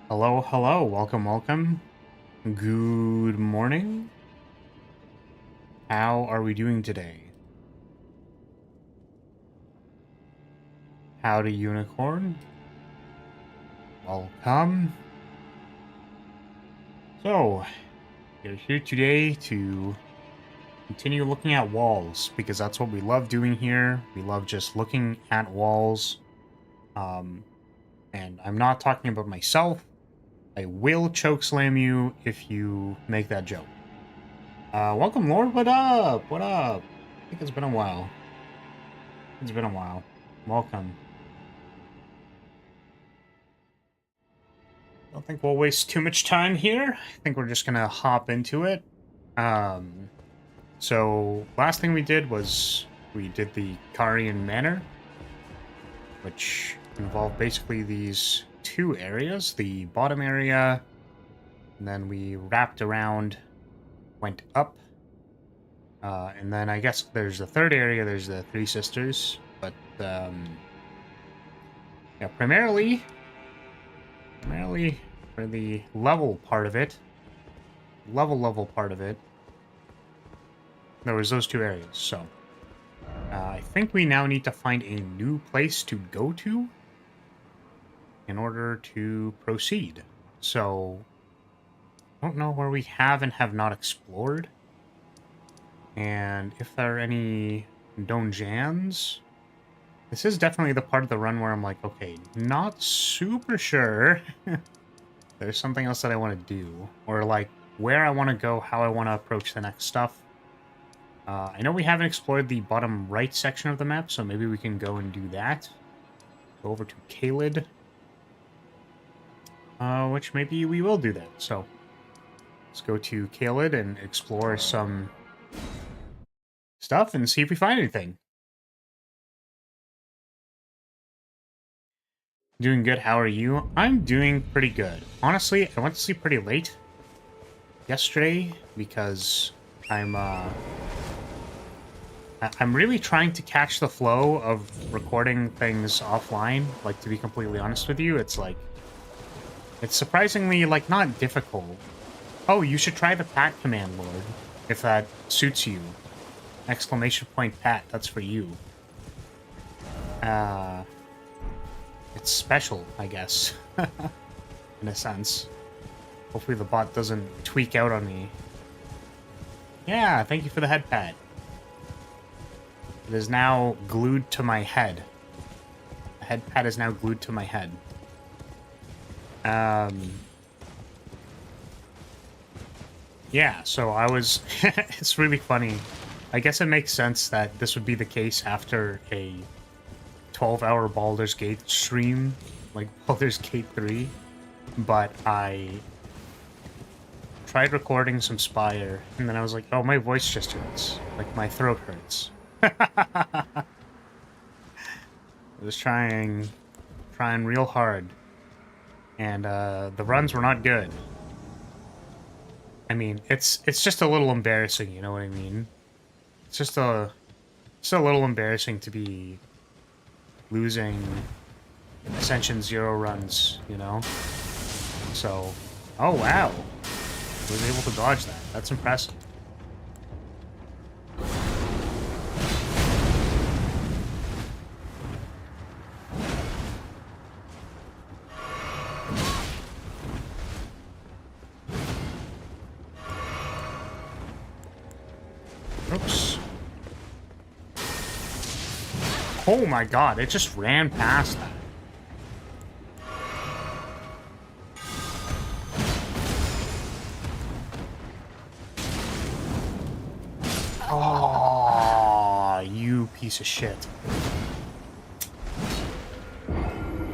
Hello, hello, welcome, welcome. Good morning. How are we doing today? Howdy, unicorn. Welcome. So, we're here today to continue looking at walls, because that's what we love doing here. We love just looking at walls. And I'm not talking about myself. I will chokeslam you if you make that joke. Welcome, Lord. What up? What up? I think it's been a while. It's been a while. Welcome. Don't think we'll waste too much time here. I think we're just gonna hop into it. So last thing we did was we did the Karian Manor, which involved basically these two areas, the bottom area, and then we wrapped around, went up, and then I guess there's the third area, there's the Three Sisters, but yeah, primarily for the level part of it, level part of it, there was those two areas. So I think we now need to find a new place to go to in order to proceed. So I don't know where we have and have not explored, and if there are any donjans. This is definitely the part of the run where I'm like, okay, not super sure. There's something else that I want to do, or like where I want to go, how I want to approach the next stuff. I know we haven't explored the bottom right section of the map, so maybe we can go and do that. Go over to Caelid, which maybe we will do that. So let's go to Caelid and explore some stuff and see if we find anything. Doing good. How are you? I'm doing pretty good. Honestly, I went to sleep pretty late yesterday because I'm really trying to catch the flow of recording things offline. Like, to be completely honest with you, it's like it's surprisingly like not difficult. Oh, you should try the pat command, Lord, if that suits you. Exclamation point pat. That's for you. It's special, I guess, in a sense. Hopefully the bot doesn't tweak out on me. Yeah, thank you for the head pat. It is now glued to my head. The head pat is now glued to my head. Yeah, so I was... It's really funny. I guess it makes sense that this would be the case after a 12-hour Baldur's Gate stream, like Baldur's Gate 3, but I tried recording some Spire, and then I was like, oh, my voice just hurts. Like, my throat hurts. I was trying real hard, and the runs were not good. I mean, it's just a little embarrassing, you know what I mean? It's just a little embarrassing to be losing Ascension 0 runs, you know? So, oh wow. I was able to dodge that. That's impressive. Oops. Oh my god, it just ran past that. Oh, you piece of shit.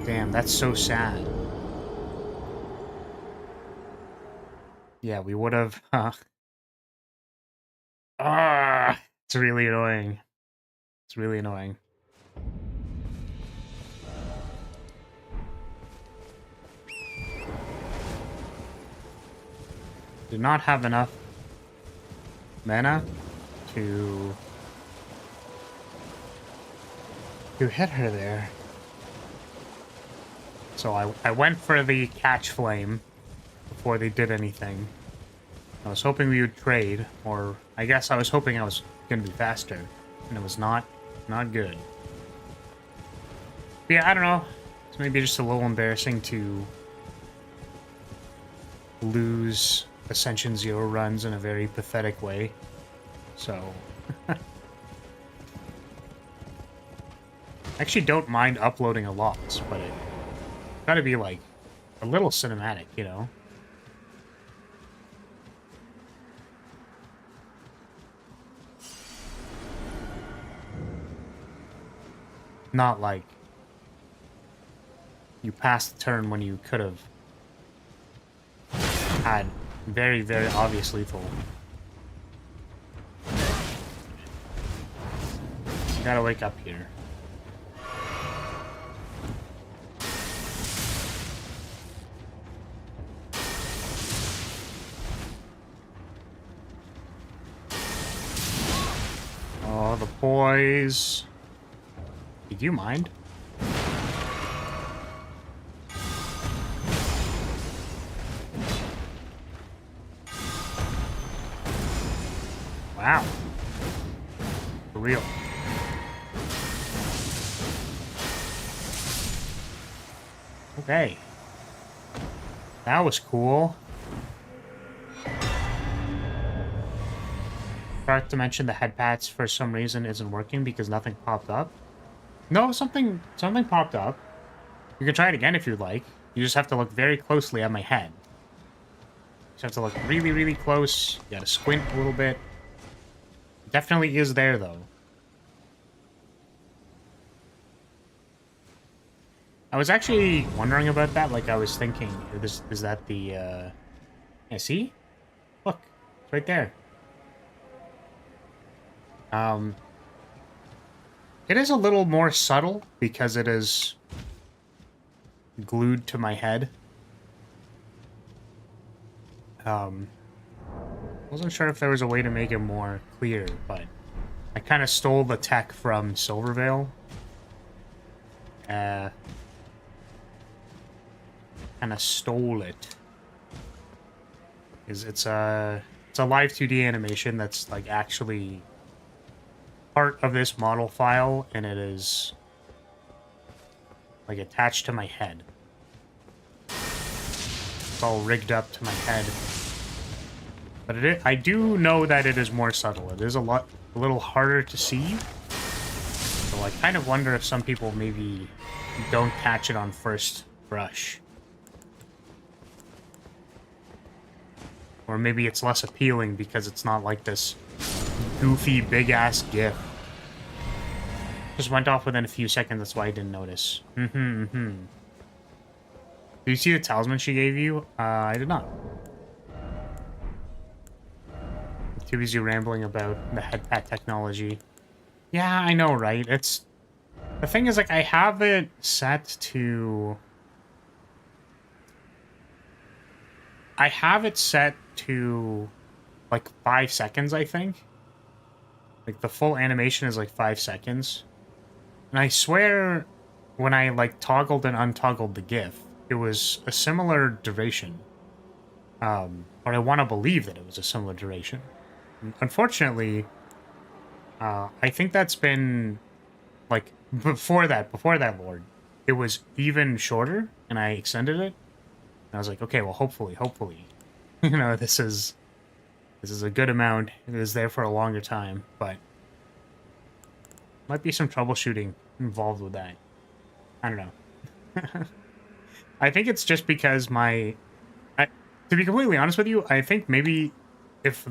Damn, that's so sad. Yeah, we would have... it's really annoying. It's really annoying. Did not have enough mana to hit her there. So I went for the catch flame before they did anything. I was hoping we would trade, or I guess I was hoping I was going to be faster, and it was not good. But yeah, I don't know. It's maybe just a little embarrassing to lose Ascension Zero runs in a very pathetic way. So, I actually don't mind uploading a lot, but it gotta be like a little cinematic, you know? Not like you passed the turn when you could have had very, very obvious lethal. You gotta wake up here. Oh, the boys. Do you mind? Wow. For real. Okay. That was cool. Forgot to mention the head pats for some reason isn't working because nothing popped up. No, something popped up. You can try it again if you'd like. You just have to look very closely at my head. You just have to look really, really close. You gotta squint a little bit. It definitely is there, though. I was actually wondering about that. Like, I was thinking, is that the, Yeah, see? Look. It's right there. It is a little more subtle because it is glued to my head. Wasn't sure if there was a way to make it more clear, but I kind of stole the tech from Silvervale. Kind of stole it. It's a live 2D animation that's like actually part of this model file, and it is like attached to my head. It's all rigged up to my head. But I do know that it is more subtle. It is a little harder to see. So I kind of wonder if some people maybe don't catch it on first brush. Or maybe it's less appealing because it's not like this goofy big-ass GIF. Just went off within a few seconds, that's why I didn't notice. Do you see the talisman she gave you? I did not. Too busy rambling about the headpat technology. Yeah, I know, right? It's... The thing is, like, I have it set to... I have it set to, like, 5 seconds, I think. Like, the full animation is, like, 5 seconds. And I swear, when I, like, toggled and untoggled the GIF, it was a similar duration. Or I want to believe that it was a similar duration. Unfortunately, I think that's been, like, before that, Lord, it was even shorter, and I extended it. And I was like, okay, well, hopefully, you know, this is a good amount. It is there for a longer time, but might be some troubleshooting involved with that. I don't know. I think it's just because to be completely honest with you, I think maybe if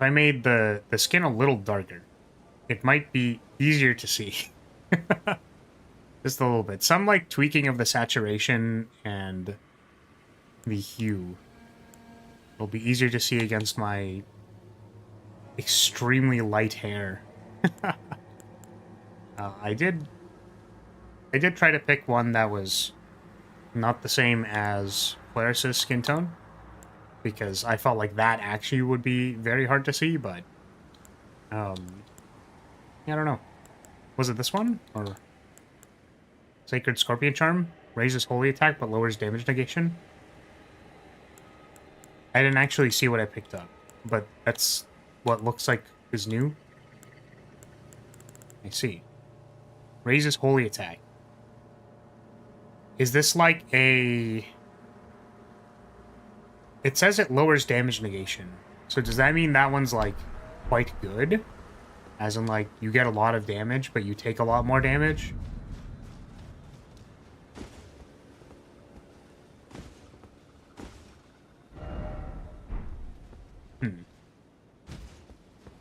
I made the skin a little darker, it might be easier to see. Just a little bit. Some, like, tweaking of the saturation and the hue. It'll be easier to see against my extremely light hair. I did try to pick one that was not the same as Claris's skin tone, because I felt like that actually would be very hard to see, but I don't know. Was it this one? Or Sacred Scorpion Charm? Raises holy attack but lowers damage negation? I didn't actually see what I picked up, but that's what looks like is new. I see. Raises holy attack. Is this like a... It says it lowers damage negation. So does that mean that one's like quite good? As in like you get a lot of damage, but you take a lot more damage?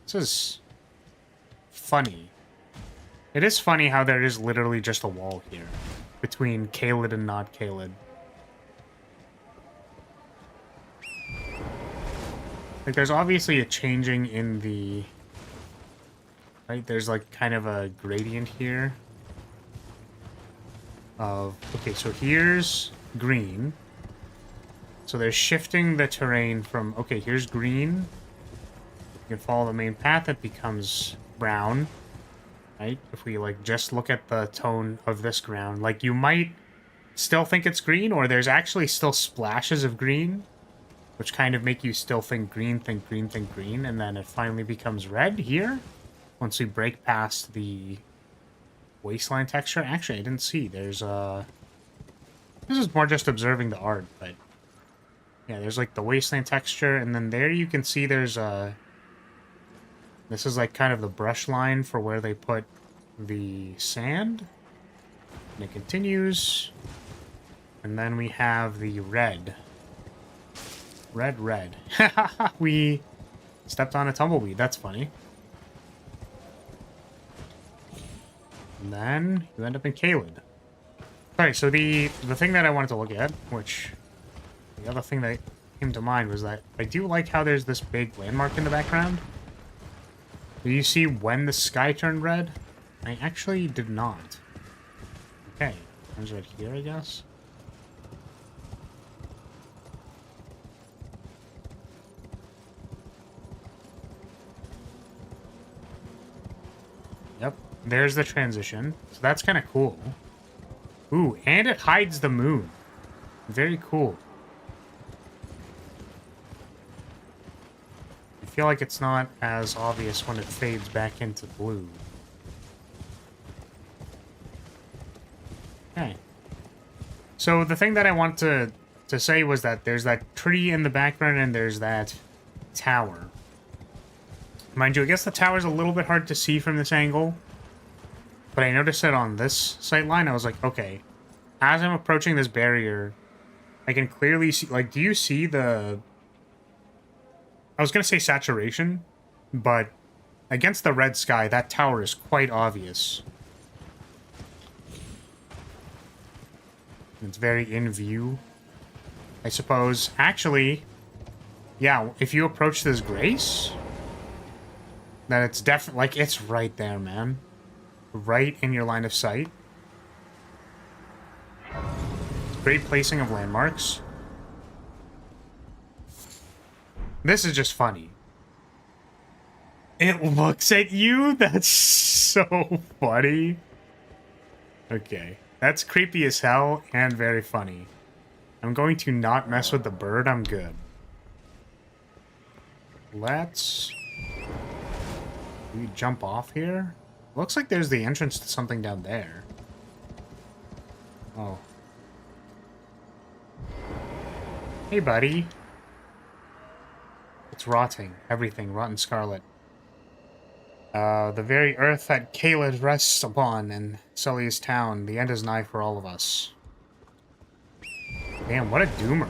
This is funny. It is funny how there is literally just a wall here between Caelid and not Caelid. Like, there's obviously a changing in the... Right? There's, like, kind of a gradient here. Of... Okay, so here's green. So they're shifting the terrain from... Okay, here's green. You can follow the main path, it becomes brown. Right? If we, like, just look at the tone of this ground. Like, you might still think it's green, or there's actually still splashes of green, which kind of make you still think green, think green, think green, and then it finally becomes red here, once we break past the wasteland texture. Actually, I didn't see. There's a... This is more just observing the art, but... Yeah, there's, like, the wasteland texture, and then there you can see there's a... This is, like, kind of the brush line for where they put the sand. And it continues. And then we have the red. Red. We stepped on a tumbleweed. That's funny. And then you end up in Caelid. Alright, so the thing that I wanted to look at, which... The other thing that came to mind was that I do like how there's this big landmark in the background. Do you see when the sky turned red? I actually did not. Okay, turns red here, I guess. Yep, there's the transition. So that's kind of cool. Ooh, and it hides the moon. Very cool. I feel like it's not as obvious when it fades back into blue. Okay. So the thing that I want to say was that there's that tree in the background and there's that tower. Mind you, I guess the tower's a little bit hard to see from this angle. But I noticed it on this sight line. I was like, okay, as I'm approaching this barrier, I can clearly see... Like, do you see the... I was going to say saturation, but against the red sky, that tower is quite obvious. It's very in view, I suppose. Actually, yeah, if you approach this Grace, then it's definitely... Like, it's right there, man. Right in your line of sight. Great placing of landmarks. This is just funny. It looks at you? That's so funny. Okay. That's creepy as hell and very funny. I'm going to not mess with the bird. I'm good. Let's... Do we jump off here? Looks like there's the entrance to something down there. Oh. Hey, buddy. It's rotting. Everything. Rotten scarlet. The very earth that Caelid rests upon in Sully's town. The end is nigh for all of us. Damn, what a doomer.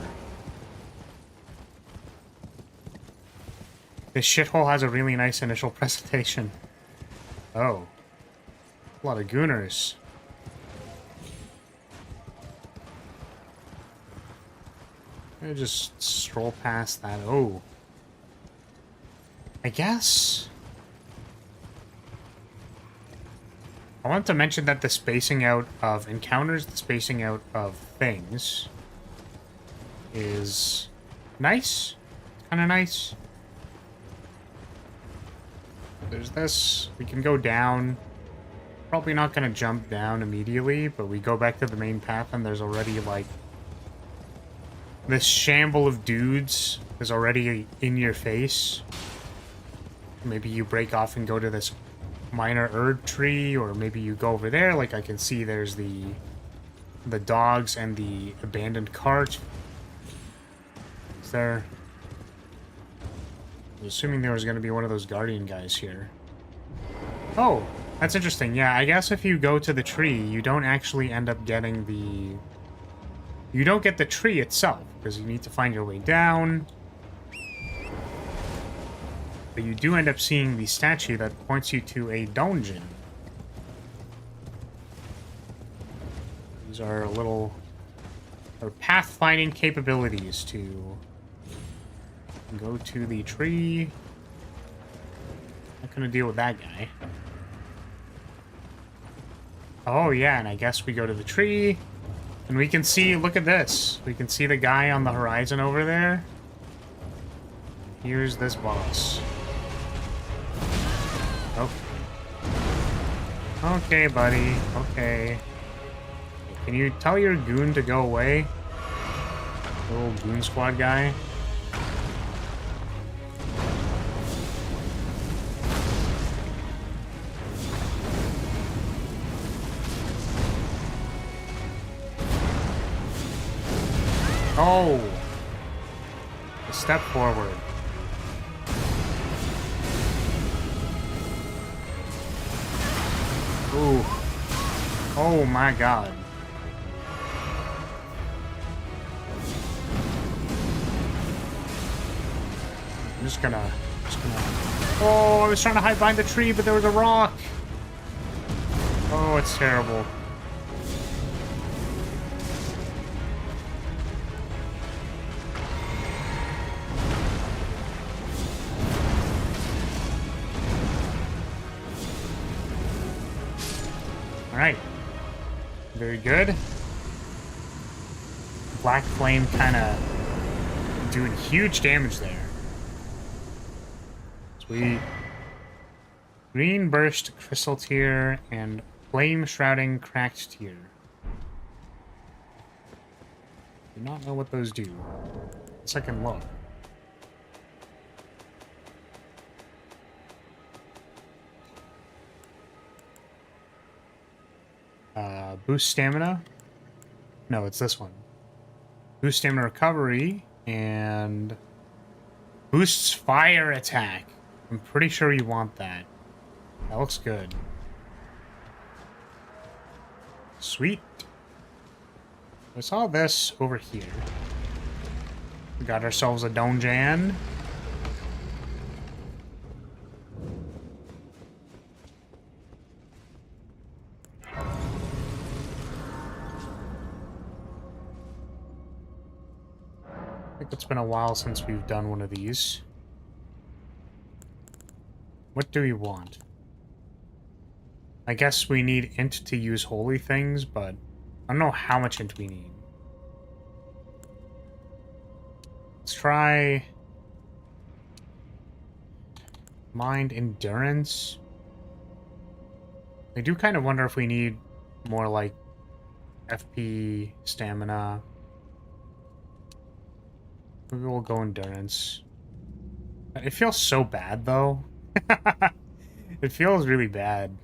This shithole has a really nice initial presentation. Oh. A lot of gooners. I'm gonna just stroll past that. Oh. I guess... I want to mention that the spacing out of encounters, the spacing out of things is nice. Kind of nice. There's this. We can go down. Probably not gonna jump down immediately, but we go back to the main path and there's already, like, this shamble of dudes is already in your face. Maybe you break off and go to this minor herb tree, or maybe you go over there. Like, I can see there's the dogs and the abandoned cart. Is there... I was assuming there was going to be one of those guardian guys here. Oh, that's interesting. Yeah, I guess if you go to the tree, you don't actually end up getting the... You don't get the tree itself, because you need to find your way down. But you do end up seeing the statue that points you to a dungeon. These are little... Or pathfinding capabilities to go to the tree. Not gonna deal with that guy. Oh yeah, and I guess we go to the tree. And we can see, look at this. We can see the guy on the horizon over there. Here's this boss. Oh. Okay, buddy. Okay. Can you tell your goon to go away? The little goon squad guy. Oh! A step forward. Ooh. Oh my god. I'm just gonna... Oh, I was trying to hide behind the tree, but there was a rock! Oh, it's terrible. Alright. Very good. Black Flame kind of doing huge damage there. Sweet. Green Burst, Crystal Tear, and Flame Shrouding Cracked Tear. Do not know what those do. Second look. Boost stamina. No, it's this one. Boost stamina recovery and boosts fire attack. I'm pretty sure you want that. That looks good. Sweet. I saw this over here. We got ourselves a dungeon. I think it's been a while since we've done one of these. What do we want? I guess we need int to use holy things, but I don't know how much int we need. Let's try mind endurance. I do kind of wonder if we need more like FP stamina. Maybe we'll go endurance. It feels so bad though. It feels really bad.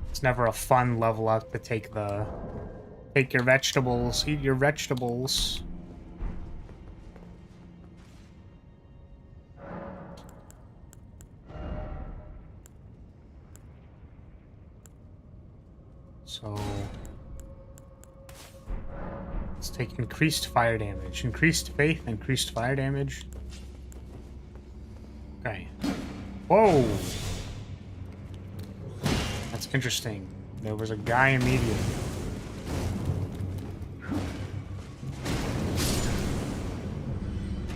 It's never a fun level up to take your vegetables, eat your vegetables. So let's take increased fire damage. Increased faith, increased fire damage. Okay. Whoa! That's interesting. There was a guy immediately.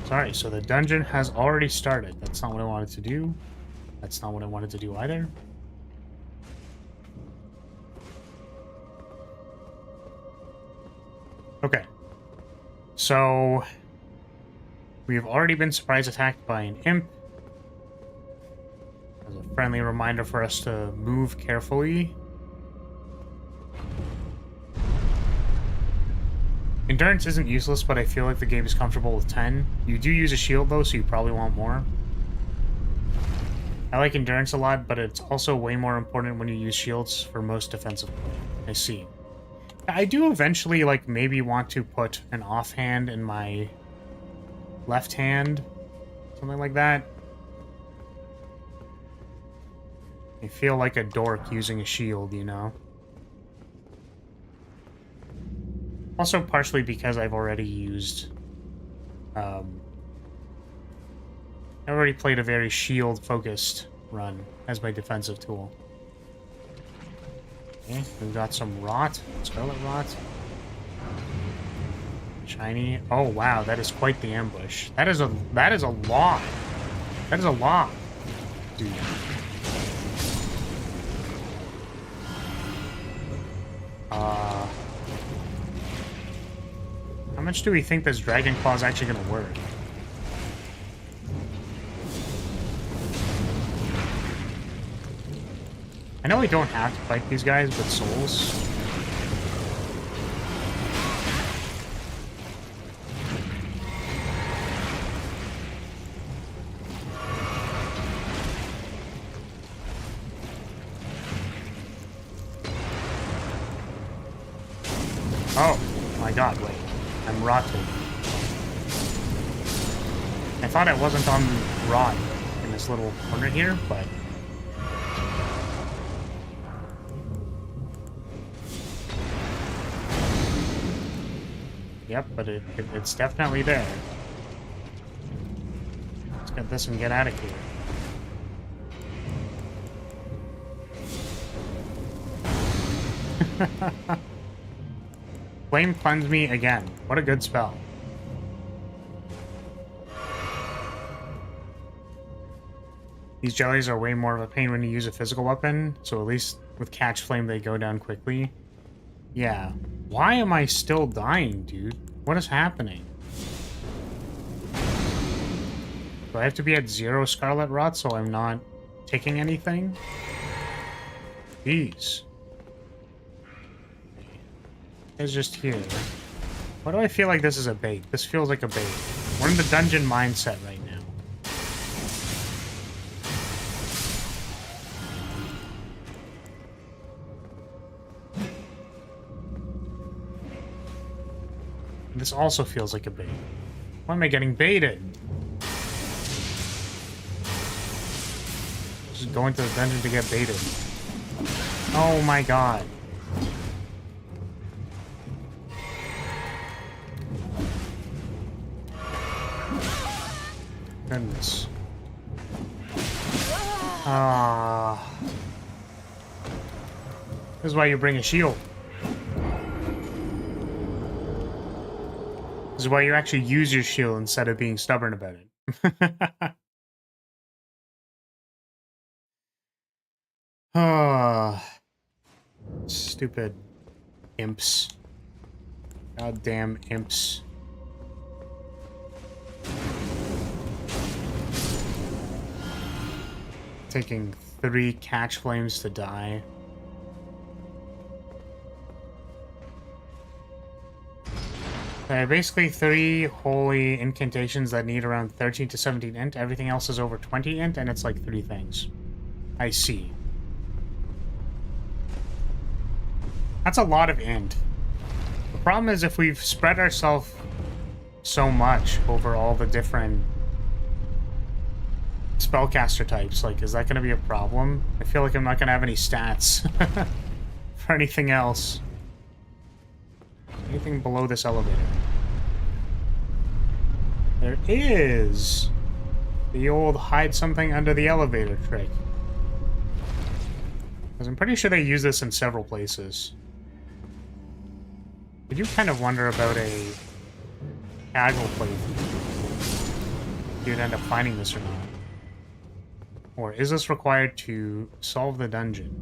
Sorry, so the dungeon has already started. That's not what I wanted to do. That's not what I wanted to do either. Okay. So we've already been surprise attacked by an imp. Friendly reminder for us to move carefully. Endurance isn't useless, but I feel like the game is comfortable with 10. You do use a shield, though, so you probably want more. I like endurance a lot, but it's also way more important when you use shields for most defensive play. I see. I do eventually, like, maybe want to put an offhand in my left hand. Something like that. I feel like a dork using a shield, you know? Also partially because I've already used... I already played a very shield-focused run as my defensive tool. Okay, we've got some rot. Scarlet rot. Shiny. Oh, wow, that is quite the ambush. That is a lot. That is a lot, dude. How much do we think this Dragon Claw is actually going to work? I know we don't have to fight these guys with souls. Oh my god, wait. I'm rotted. I thought I wasn't on rot in this little corner here, but... Yep, but it's definitely there. Let's get this and get out of here. Flame cleanse me again. What a good spell. These jellies are way more of a pain when you use a physical weapon, so at least with Catch Flame they go down quickly. Yeah. Why am I still dying, dude? What is happening? Do I have to be at 0 Scarlet Rot so I'm not taking anything? Jeez. It's just here. Why do I feel like this is a bait? This feels like a bait. We're in the dungeon mindset right now. This also feels like a bait. Why am I getting baited? Just going to the dungeon to get baited. Oh my god. Goodness. Ah. This is why you bring a shield. This is why you actually use your shield instead of being stubborn about it. Ah. Stupid imps. Goddamn imps. Taking 3 catch flames to die. Basically 3 holy incantations that need around 13 to 17 int. Everything else is over 20 int, and it's like 3 things. I see. That's a lot of int. The problem is if we've spread ourselves so much over all the different spellcaster types, like, is that going to be a problem? I feel like I'm not going to have any stats for anything else. Anything below this elevator? There is the old hide something under the elevator trick. Because I'm pretty sure they use this in several places. I do kind of wonder about a casual playthrough. If you'd end up finding this or not. Or is this required to solve the dungeon?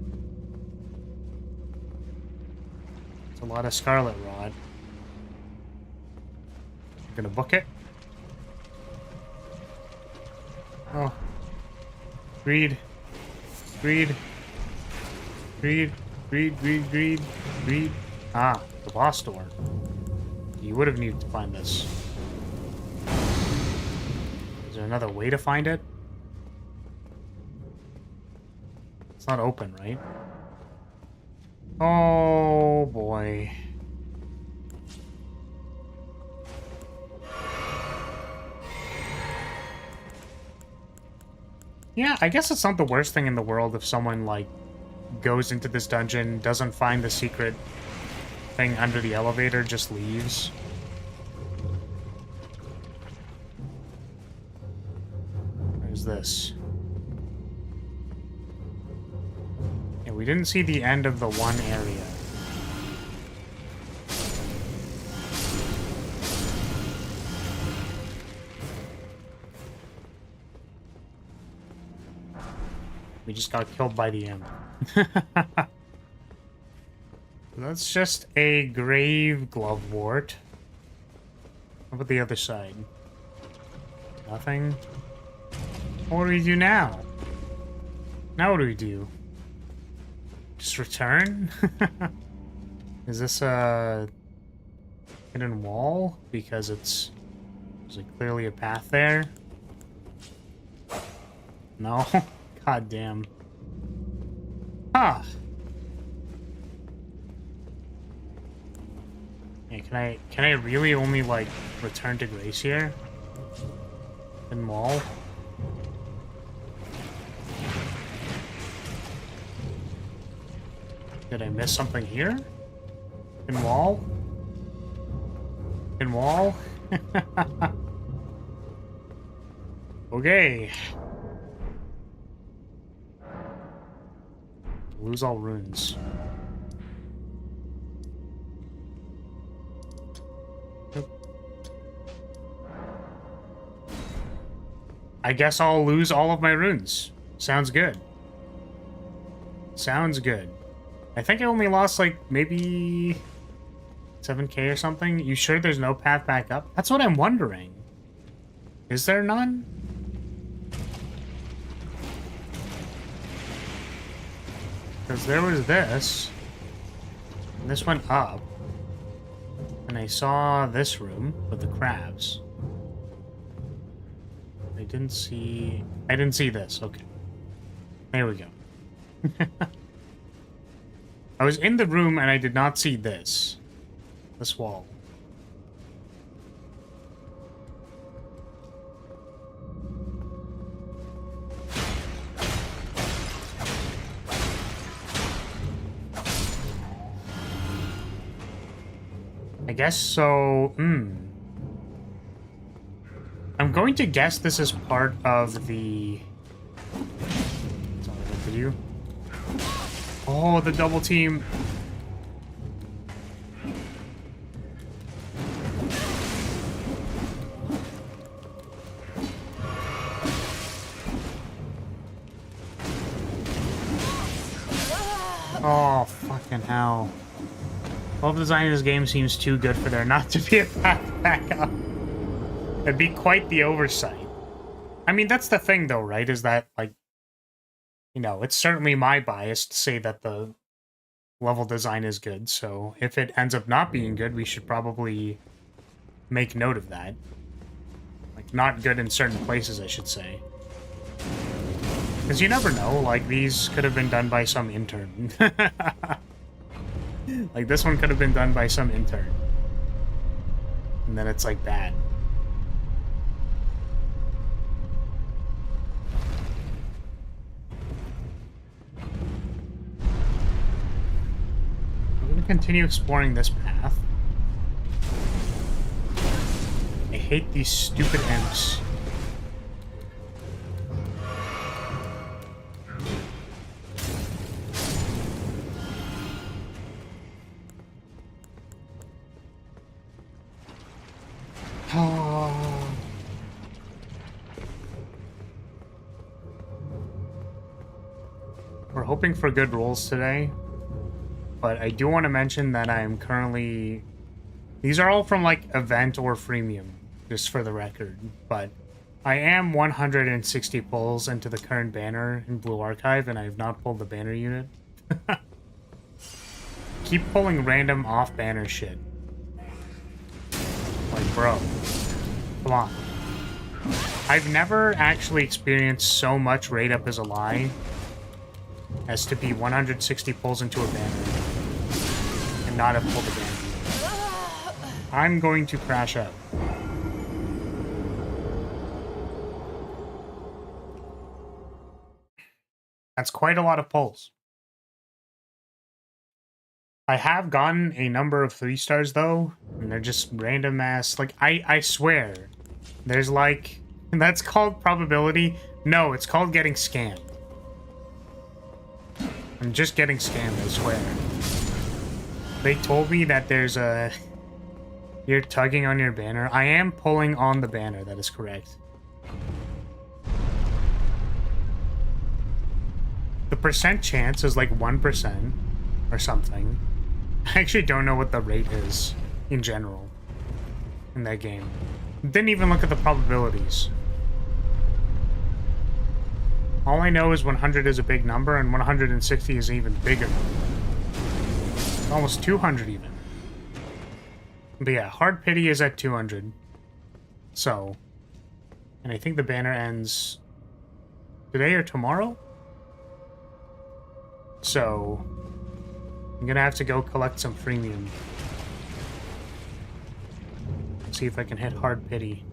It's a lot of Scarlet Rod. I'm gonna book it. Oh. Read. Greed. Greed. Greed, greed, greed, greed. Ah, the boss door. You would have needed to find this. Is there another way to find it? It's not open, right? Oh, boy. Yeah, I guess it's not the worst thing in the world if someone, like, goes into this dungeon, doesn't find the secret thing under the elevator, just leaves. Where's this? Yeah, we didn't see the end of the one area. We just got killed by the end. That's just a grave glovewort. How about the other side? Nothing? What do we do now? Now what do we do? Just return? Is this a hidden wall? Because there's like clearly a path there. No? God damn. Huh. Yeah, can I really only like return to Grace here? In wall? Did I miss something here? In wall? In wall? Okay. Lose all runes. Yep. I guess I'll lose all of my runes. Sounds good. Sounds good. I think I only lost, like, maybe 7k or something. You sure there's no path back up? That's what I'm wondering. Is there none? Because there was this. And this went up. And I saw this room with the crabs. I didn't see this. Okay. There we go. I was in the room and I did not see this. This wall. I guess so. I'm going to guess this is part of the... That's all I have to do. Oh, the double team. Oh, fucking hell. Level design in this game seems too good for there not to be a path back up. It'd be quite the oversight. I mean, that's the thing, though, right? Is that, like, you know, it's certainly my bias to say that the level design is good, so if it ends up not being good, we should probably make note of that. Like, not good in certain places, I should say. Because you never know, like, these could have been done by some intern. Like, this one could have been done by some intern. And then it's, like, bad. I'm going to continue exploring this path. I hate these stupid imps. We're hoping for good rolls today, but I do want to mention that I'm currently... These are all from, like, event or freemium, just for the record, but I am 160 pulls into the current banner in Blue Archive, and I have not pulled the banner unit. Keep pulling random off-banner shit. Like, bro. Come on. I've never actually experienced so much rate up as a lie as to be 160 pulls into a banner and not have pulled the banner. I'm going to crash out. That's quite a lot of pulls. I have gotten a number of 3 stars though, and they're just random ass. Like, I swear, there's like, and that's called probability. No, it's called getting scammed. I'm just getting scammed, I swear. They told me that there's a... You're tugging on your banner. I am pulling on the banner, that is correct. The percent chance is like 1% or something. I actually don't know what the rate is in general in that game. Didn't even look at the probabilities. All I know is 100 is a big number and 160 is an even bigger number. Almost 200 even. But yeah, Hard Pity is at 200. So, and I think the banner ends today or tomorrow? So, I'm gonna have to go collect some freemium. See if I can hit Hard Pity.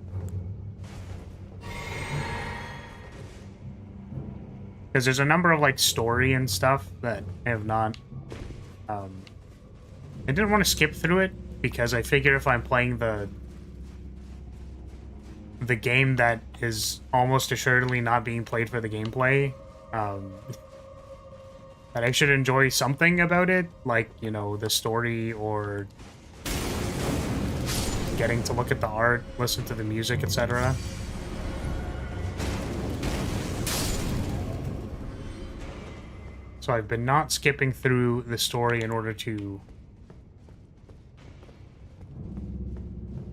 Because there's a number of, like, story and stuff that I have not... I didn't want to skip through it, because I figure if I'm playing the game that is almost assuredly not being played for the gameplay, that I should enjoy something about it, like, you know, the story or getting to look at the art, listen to the music, etc. So I've been not skipping through the story in order to...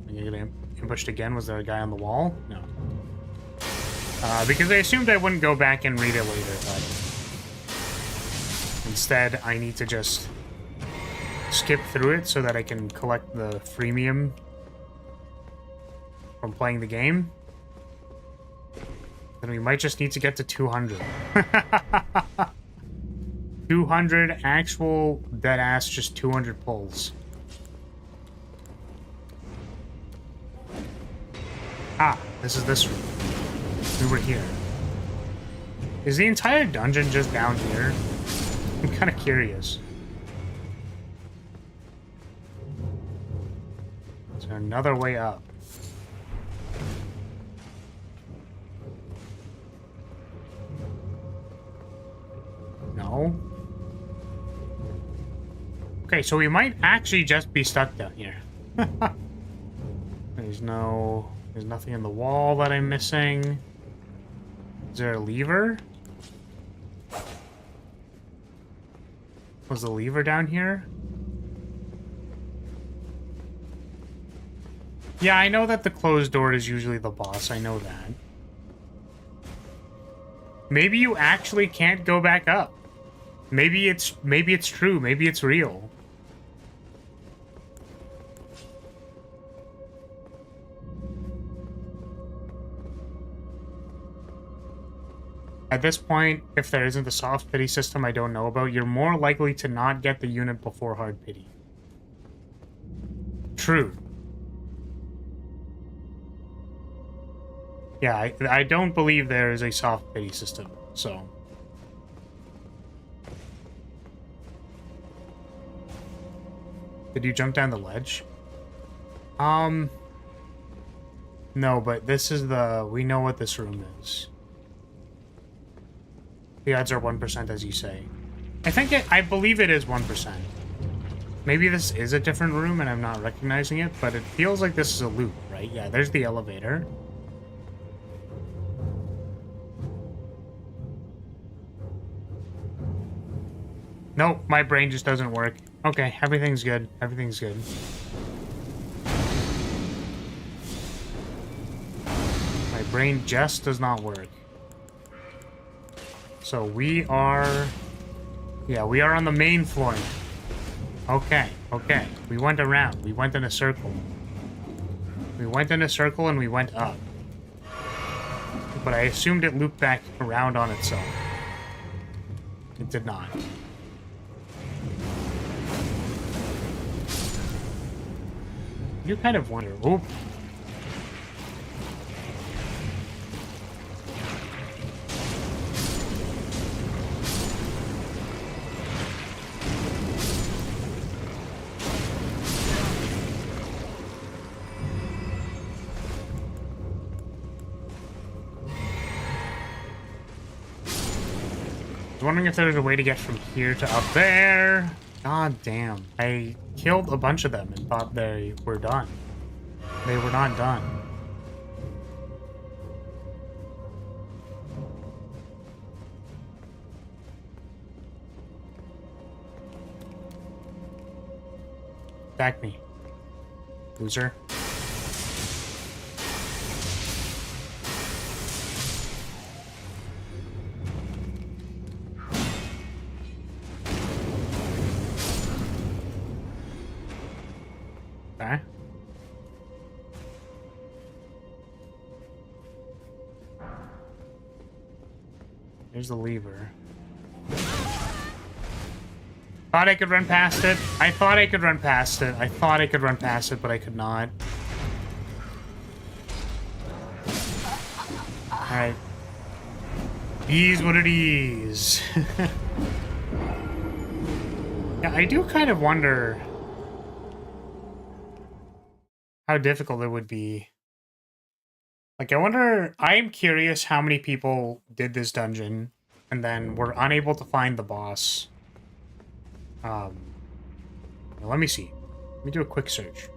Are you gonna ambushed again? Was there a guy on the wall? No. Because I assumed I wouldn't go back and read it later, but... Instead, I need to just skip through it so that I can collect the freemium from playing the game. Then we might just need to get to 200. 200 actual dead-ass, just 200 pulls. Ah, this is this room. We were here. Is the entire dungeon just down here? I'm kind of curious. Is there another way up? No. Okay, so we might actually just be stuck down here. There's nothing in the wall that I'm missing. Is there a lever? Was the lever down here? Yeah, I know that the closed door is usually the boss. I know that. Maybe you actually can't go back up. Maybe it's true. Maybe it's real. At this point, if there isn't a soft pity system I don't know about, you're more likely to not get the unit before hard pity. True. Yeah, I don't believe there is a soft pity system, so... Did you jump down the ledge? No, but this is the... We know what this room is. The odds are 1%, as you say. I believe it is 1%. Maybe this is a different room and I'm not recognizing it, but it feels like this is a loop, right? Yeah, there's the elevator. Nope, my brain just doesn't work. Okay, everything's good. Everything's good. My brain just does not work. So we are... Yeah, we are on the main floor now. Okay, okay. We went around. We went in a circle. We went in a circle and we went up. But I assumed it looped back around on itself. It did not. You kind of wonder... Oop. I was wondering if there was a way to get from here to up there. God damn. I killed a bunch of them and thought they were done. They were not done. Attack me, loser. Okay. Here's the lever. Thought I could run past it. I thought I could run past it. I thought I could run past it, but I could not. Alright. Is what it is. Yeah, I do kind of wonder how difficult it would be. Like, I wonder... I'm curious how many people did this dungeon and then were unable to find the boss. Let me see. Let me do a quick search.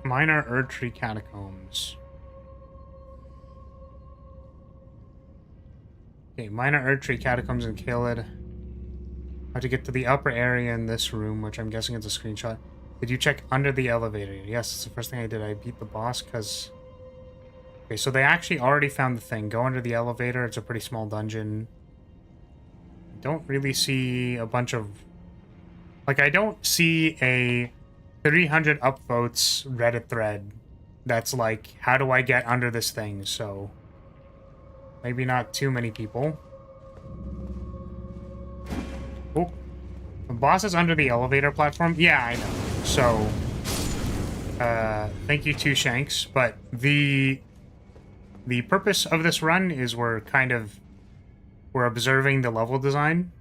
Minor Erdtree Catacombs. Okay, Minor Erdtree Catacombs in Caelid. How to get to the upper area in this room, which I'm guessing is a screenshot. Did you check under the elevator? Yes, it's the first thing I did. I beat the boss because... Okay, so they actually already found the thing. Go under the elevator. It's a pretty small dungeon. Don't really see a bunch of... Like, I don't see a 300 upvotes Reddit thread that's like, how do I get under this thing? So, maybe not too many people. Oh, the boss is under the elevator platform? Yeah, I know. So, thank you to Shanks, but the purpose of this run is we're observing the level design.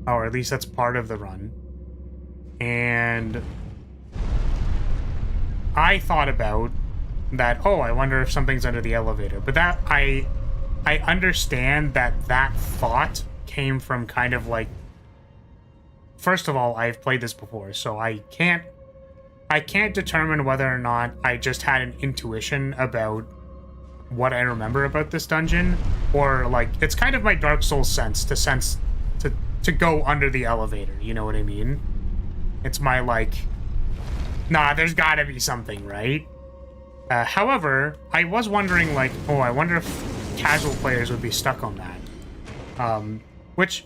Or at least that's part of the run. And I thought about that, oh, I wonder if something's under the elevator. But that, I understand that that thought came from kind of like... First of all, I've played this before, so I can't determine whether or not I just had an intuition about what I remember about this dungeon, or like it's kind of my Dark Souls sense to go under the elevator, you know what I mean? It's my like, nah, there's gotta be something, right? However, I was wondering like, oh, I wonder if casual players would be stuck on that. Which,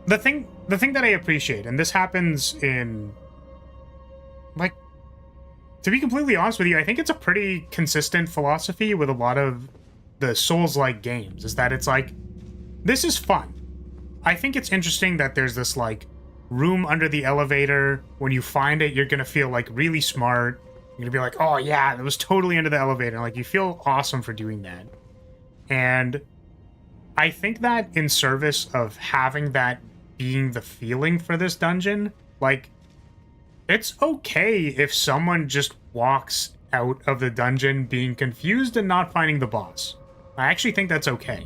the thing that I appreciate, and this happens in, like, to be completely honest with you, I think it's a pretty consistent philosophy with a lot of the Souls-like games, is that it's like, this is fun. I think it's interesting that there's this, like, room under the elevator. When you find it, you're gonna feel, like, really smart. You're gonna be like, oh, yeah, it was totally under the elevator. Like, you feel awesome for doing that. And I think that in service of having that being the feeling for this dungeon, like, it's okay if someone just walks out of the dungeon being confused and not finding the boss. I actually think that's okay.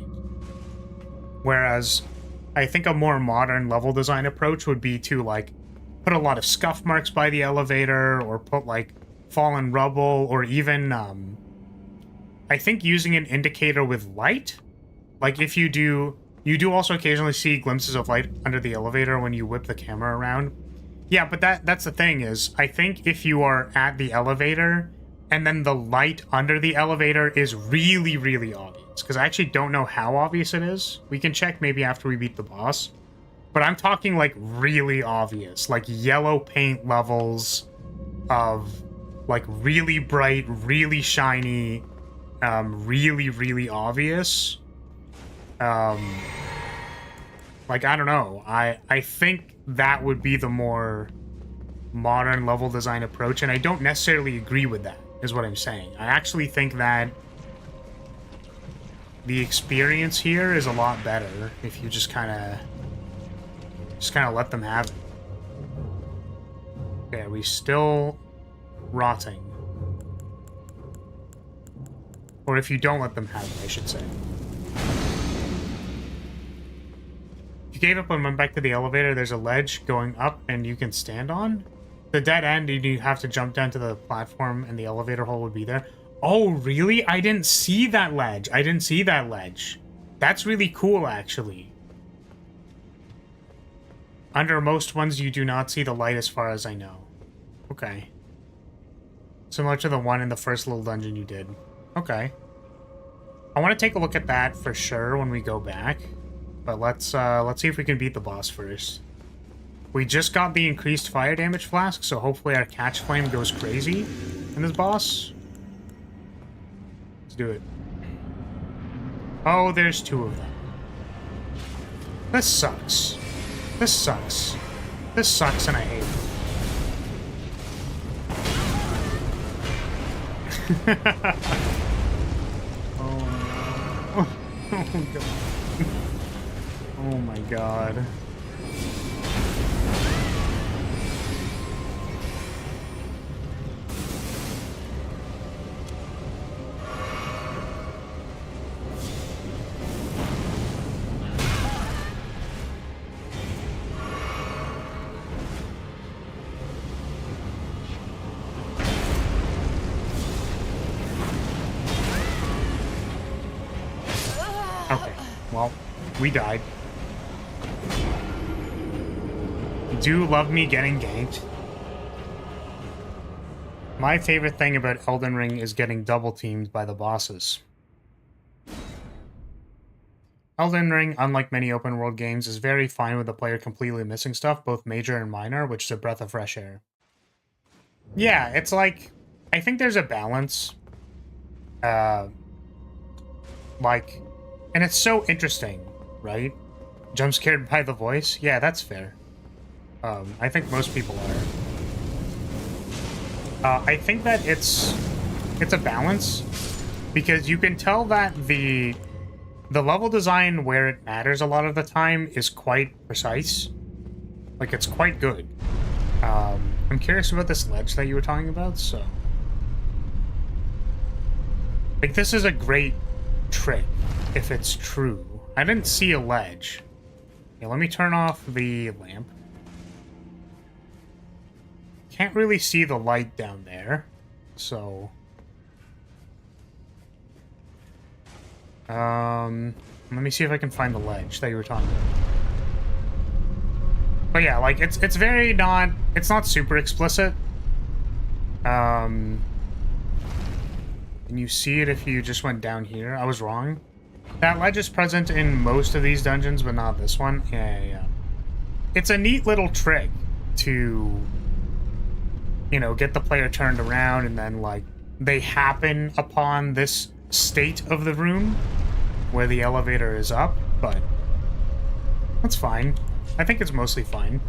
Whereas, I think a more modern level design approach would be to, like, put a lot of scuff marks by the elevator, or put, like, fallen rubble, or even, I think using an indicator with light. Like, if you do You do also occasionally see glimpses of light under the elevator when you whip the camera around. Yeah, but that's the thing is, I think if you are at the elevator and then the light under the elevator is really, really obvious, because I actually don't know how obvious it is. We can check maybe after we beat the boss. But I'm talking like really obvious, like yellow paint levels of like really bright, really shiny, really, really obvious. Like, I don't know. I think that would be the more modern level design approach, and I don't necessarily agree with that, is what I'm saying. I actually think that the experience here is a lot better if you just kind of let them have it. Okay, are we still rotting? Or if you don't let them have it, I should say. If you gave up and went back to the elevator, there's a ledge going up and you can stand on. The dead end, you have to jump down to the platform and the elevator hole would be there. Oh, really? I didn't see that ledge. I didn't see that ledge. That's really cool, actually. Under most ones, you do not see the light as far as I know. Okay. Similar to the one in the first little dungeon you did. Okay. I want to take a look at that for sure when we go back. But let's see if we can beat the boss first. We just got the increased fire damage flask, so hopefully our catch flame goes crazy in this boss. Let's do it. Oh, there's two of them. This sucks. This sucks. This sucks and I hate it. Oh, oh god. Oh my god. Okay, well, we died. Do love me getting ganked. My favorite thing about Elden Ring is getting double teamed by the bosses. Elden Ring, unlike many open world games, is very fine with the player completely missing stuff, both major and minor, which is a breath of fresh air. Yeah, it's like, I think there's a balance. Like, and it's so interesting, right? Jump scared by the voice? Yeah, that's fair. I think most people are. I think that it's a balance, because you can tell that the level design where it matters a lot of the time is quite precise. Like, it's quite good. I'm curious about this ledge that you were talking about, so... Like, this is a great trick, if it's true. I didn't see a ledge. Yeah, let me turn off the lamp. Can't really see the light down there, so... let me see if I can find the ledge that you were talking about. But yeah, like, it's very not... It's not super explicit. And you see it if you just went down here. I was wrong. That ledge is present in most of these dungeons, but not this one. Yeah. It's a neat little trick to, you know, get the player turned around and then, like, they happen upon this state of the room where the elevator is up, but that's fine. I think it's mostly fine.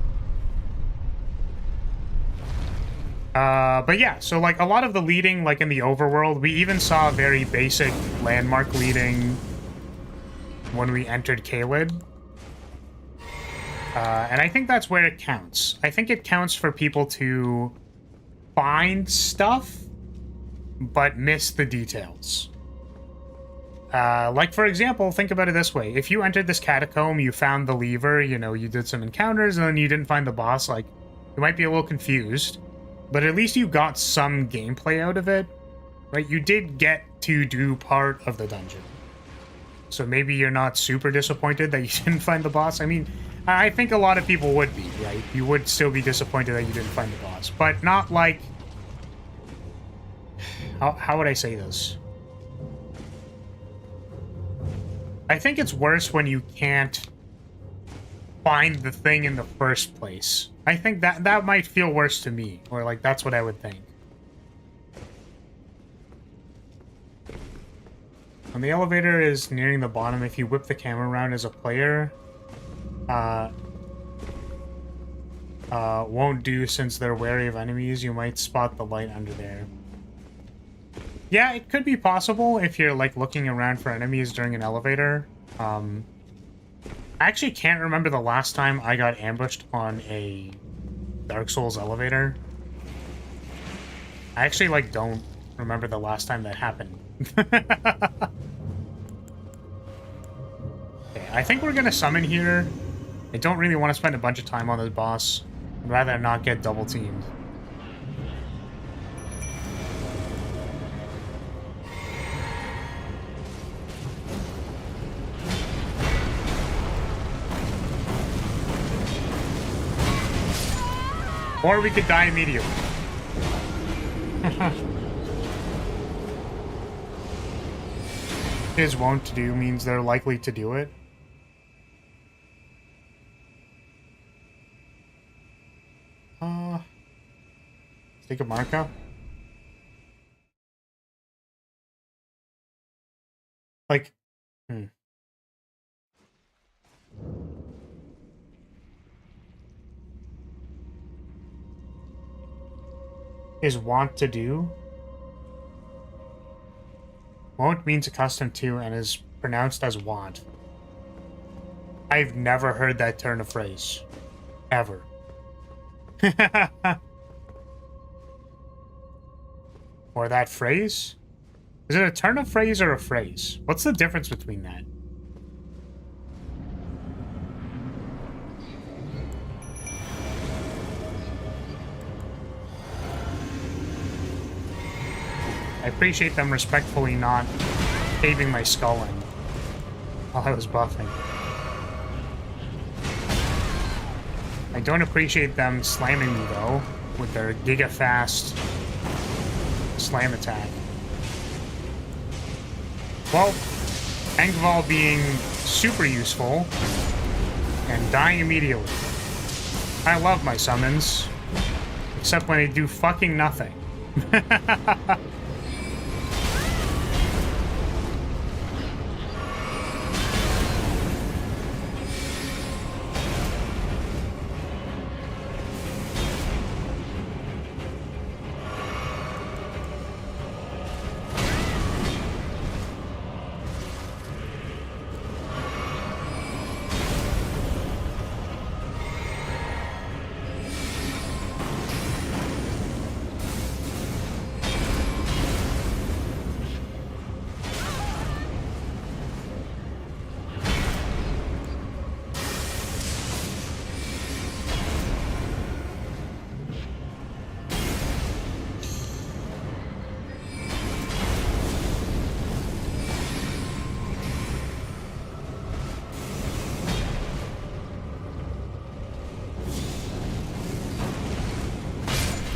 But yeah, so, like, a lot of the leading, like, in the overworld, we even saw a very basic landmark leading when we entered Caelid. And I think that's where it counts. I think it counts for people to find stuff, but miss the details. Like, for example, think about it this way. If you entered this catacomb, you found the lever, you know, you did some encounters, and then you didn't find the boss, like, you might be a little confused. But at least you got some gameplay out of it, right? You did get to do part of the dungeon. So maybe you're not super disappointed that you didn't find the boss. I mean, I think a lot of people would be, right? You would still be disappointed that you didn't find the boss, but not like... How would I say this? I think it's worse when you can't find the thing in the first place. I think that might feel worse to me, or like that's what I would think. When the elevator is nearing the bottom, if you whip the camera around as a player, won't do since they're wary of enemies. You might spot the light under there. Yeah, it could be possible if you're like looking around for enemies during an elevator. I actually can't remember the last time I got ambushed on a Dark Souls elevator. I actually like don't remember the last time that happened. Okay, I think we're gonna summon here. I don't really want to spend a bunch of time on this boss. I'd rather not get double teamed. Or we could die immediately. Is wont to do means they're likely to do it. Let's take a marker. Like, Is want to do. Won't means accustomed to and is pronounced as want. I've never heard that turn of phrase. Ever. Or that phrase? Is it a turn of phrase or a phrase? What's the difference between that? I appreciate them respectfully not caving my skull in while I was buffing. I don't appreciate them slamming me, though, with their giga-fast slam attack. Well, Engval being super useful and dying immediately. I love my summons, except when they do fucking nothing.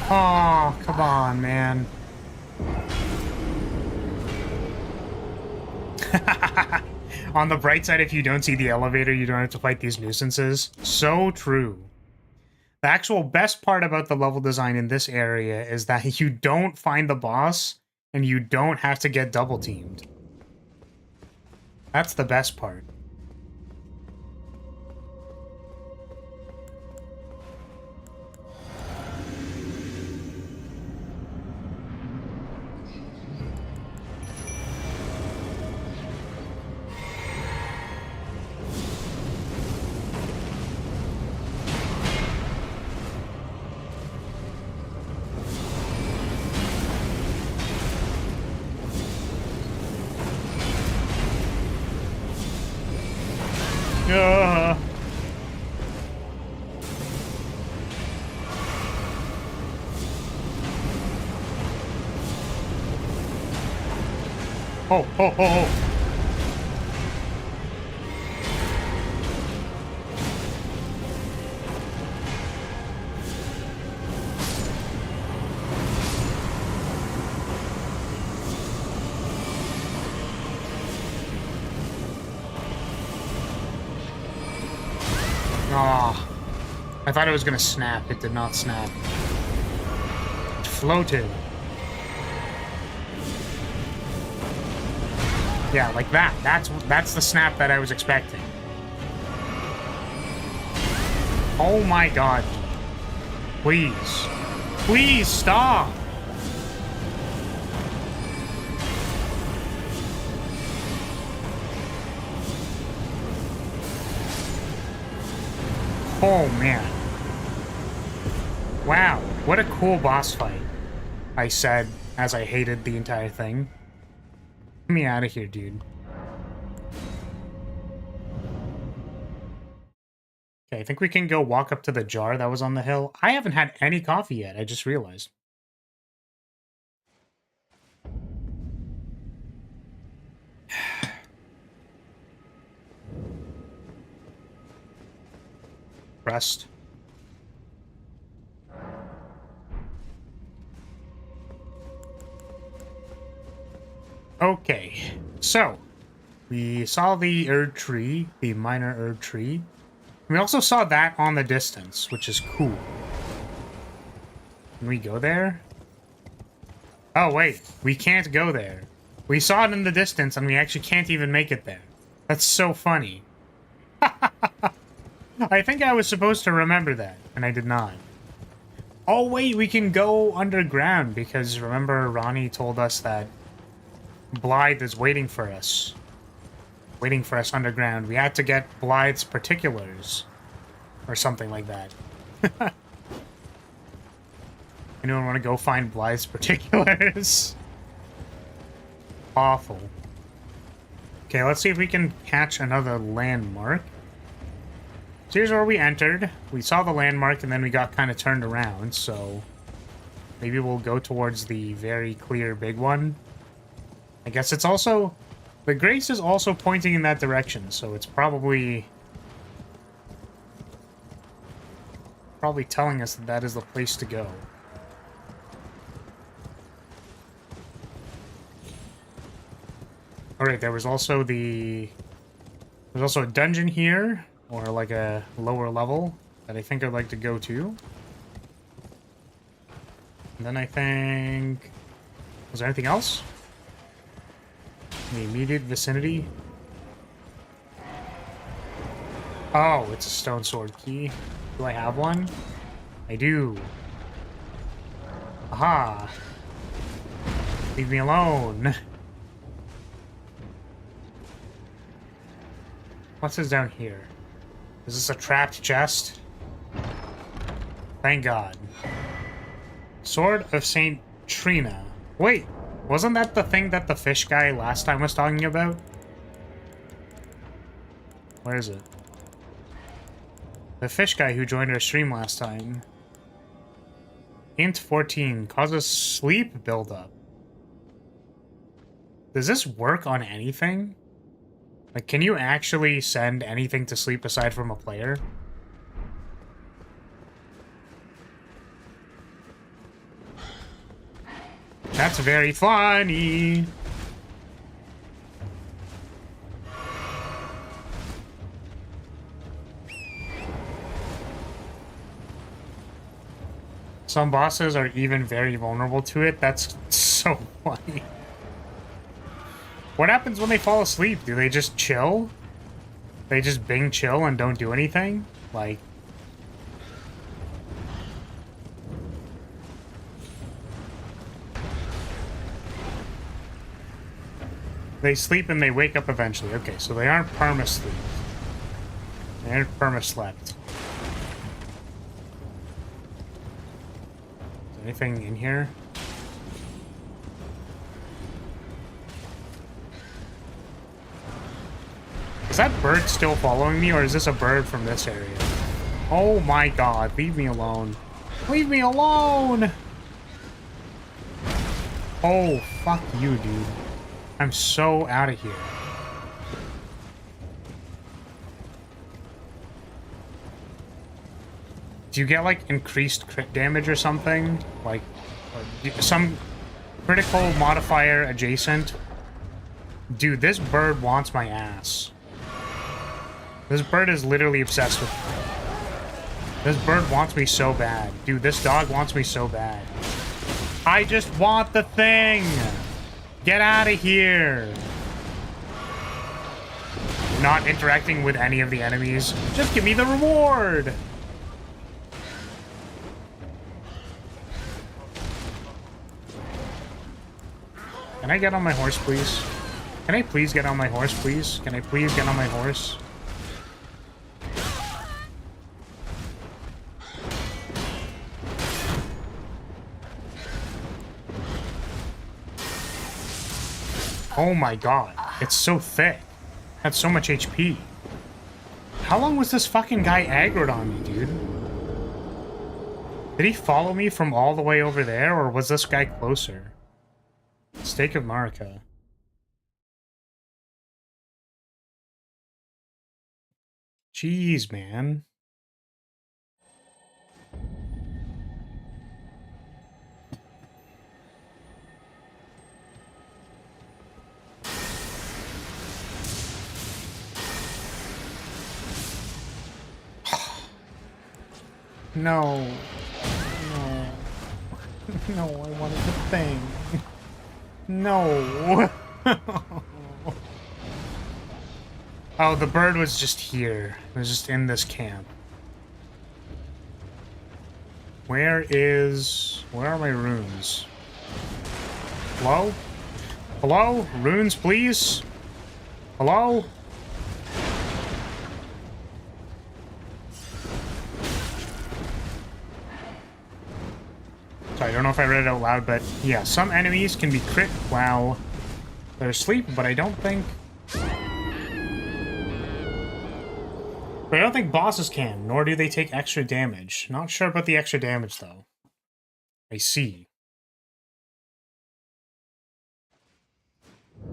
Oh, come on, man. On the bright side, if you don't see the elevator, you don't have to fight these nuisances. So true. The actual best part about the level design in this area is that you don't find the boss, and you don't have to get double teamed. That's the best part. Oh, oh, oh, oh. Oh, I thought it was gonna snap. It did not snap. It floated. Yeah, like that. That's the snap that I was expecting. Oh my god. Please. Please stop. Oh man. Wow, what a cool boss fight. I said as I hated the entire thing. Get me out of here, dude. Okay, I think we can go walk up to the jar that was on the hill. I haven't had any coffee yet, I just realized. Rest. Okay, so we saw the Erd tree, the minor Erd tree. We also saw that on the distance, which is cool. Can we go there? Oh, wait, we can't go there. We saw it in the distance, and we actually can't even make it there. That's so funny. I think I was supposed to remember that, and I did not. Oh, wait, we can go underground, because remember Ronnie told us that Blythe is waiting for us. Waiting for us underground. We had to get Blythe's particulars. Or something like that. Anyone want to go find Blythe's particulars? Awful. Okay, let's see if we can catch another landmark. So here's where we entered. We saw the landmark and then we got kind of turned around, so maybe we'll go towards the very clear big one. I guess it's also... The Grace is also pointing in that direction, so it's probably telling us that that is the place to go. Alright, there was also a dungeon here, or like a lower level, that I think I'd like to go to. And then I think... Was there anything else? In the immediate vicinity? Oh, it's a stone sword key. Do I have one? I do. Aha! Leave me alone. What's this down here? Is this a trapped chest? Thank God. Sword of Saint Trina. Wait, wasn't that the thing that the fish guy last time was talking about? Where is it? The fish guy who joined our stream last time. Int 14 causes sleep buildup. Does this work on anything? Like, can you actually send anything to sleep aside from a player? That's very funny. Some bosses are even very vulnerable to it. That's so funny. What happens when they fall asleep? Do they just chill? They just bing chill and don't do anything? Like... They sleep and they wake up eventually. Okay, so they aren't perma-sleep. They aren't perma-slept. Is there anything in here? Is that bird still following me, or is this a bird from this area? Oh my god, leave me alone. Leave me alone! Oh, fuck you, dude. I'm so out of here. Do you get, like, increased crit damage or something? Like, or some critical modifier adjacent? Dude, this bird wants my ass. This bird is literally obsessed with me. This bird wants me so bad. Dude, this dog wants me so bad. I just want the thing! Get out of here! Not interacting with any of the enemies. Just give me the reward! Can I get on my horse, please? Can I please get on my horse, please? Can I please get on my horse? Oh my god, it's so thick. Had so much HP. How long was this fucking guy aggroed on me, dude? Did he follow me from all the way over there, or was this guy closer? Steak of Marika. Jeez, man. No. No. No, I wanted the thing. No. Oh, the bird was just here. It was just in this camp. Where are my runes? Hello? Hello? Runes, please? Hello? Sorry, I don't know if I read it out loud, but yeah, some enemies can be crit while they're asleep, but I don't think bosses can, nor do they take extra damage. Not sure about the extra damage, though. I see.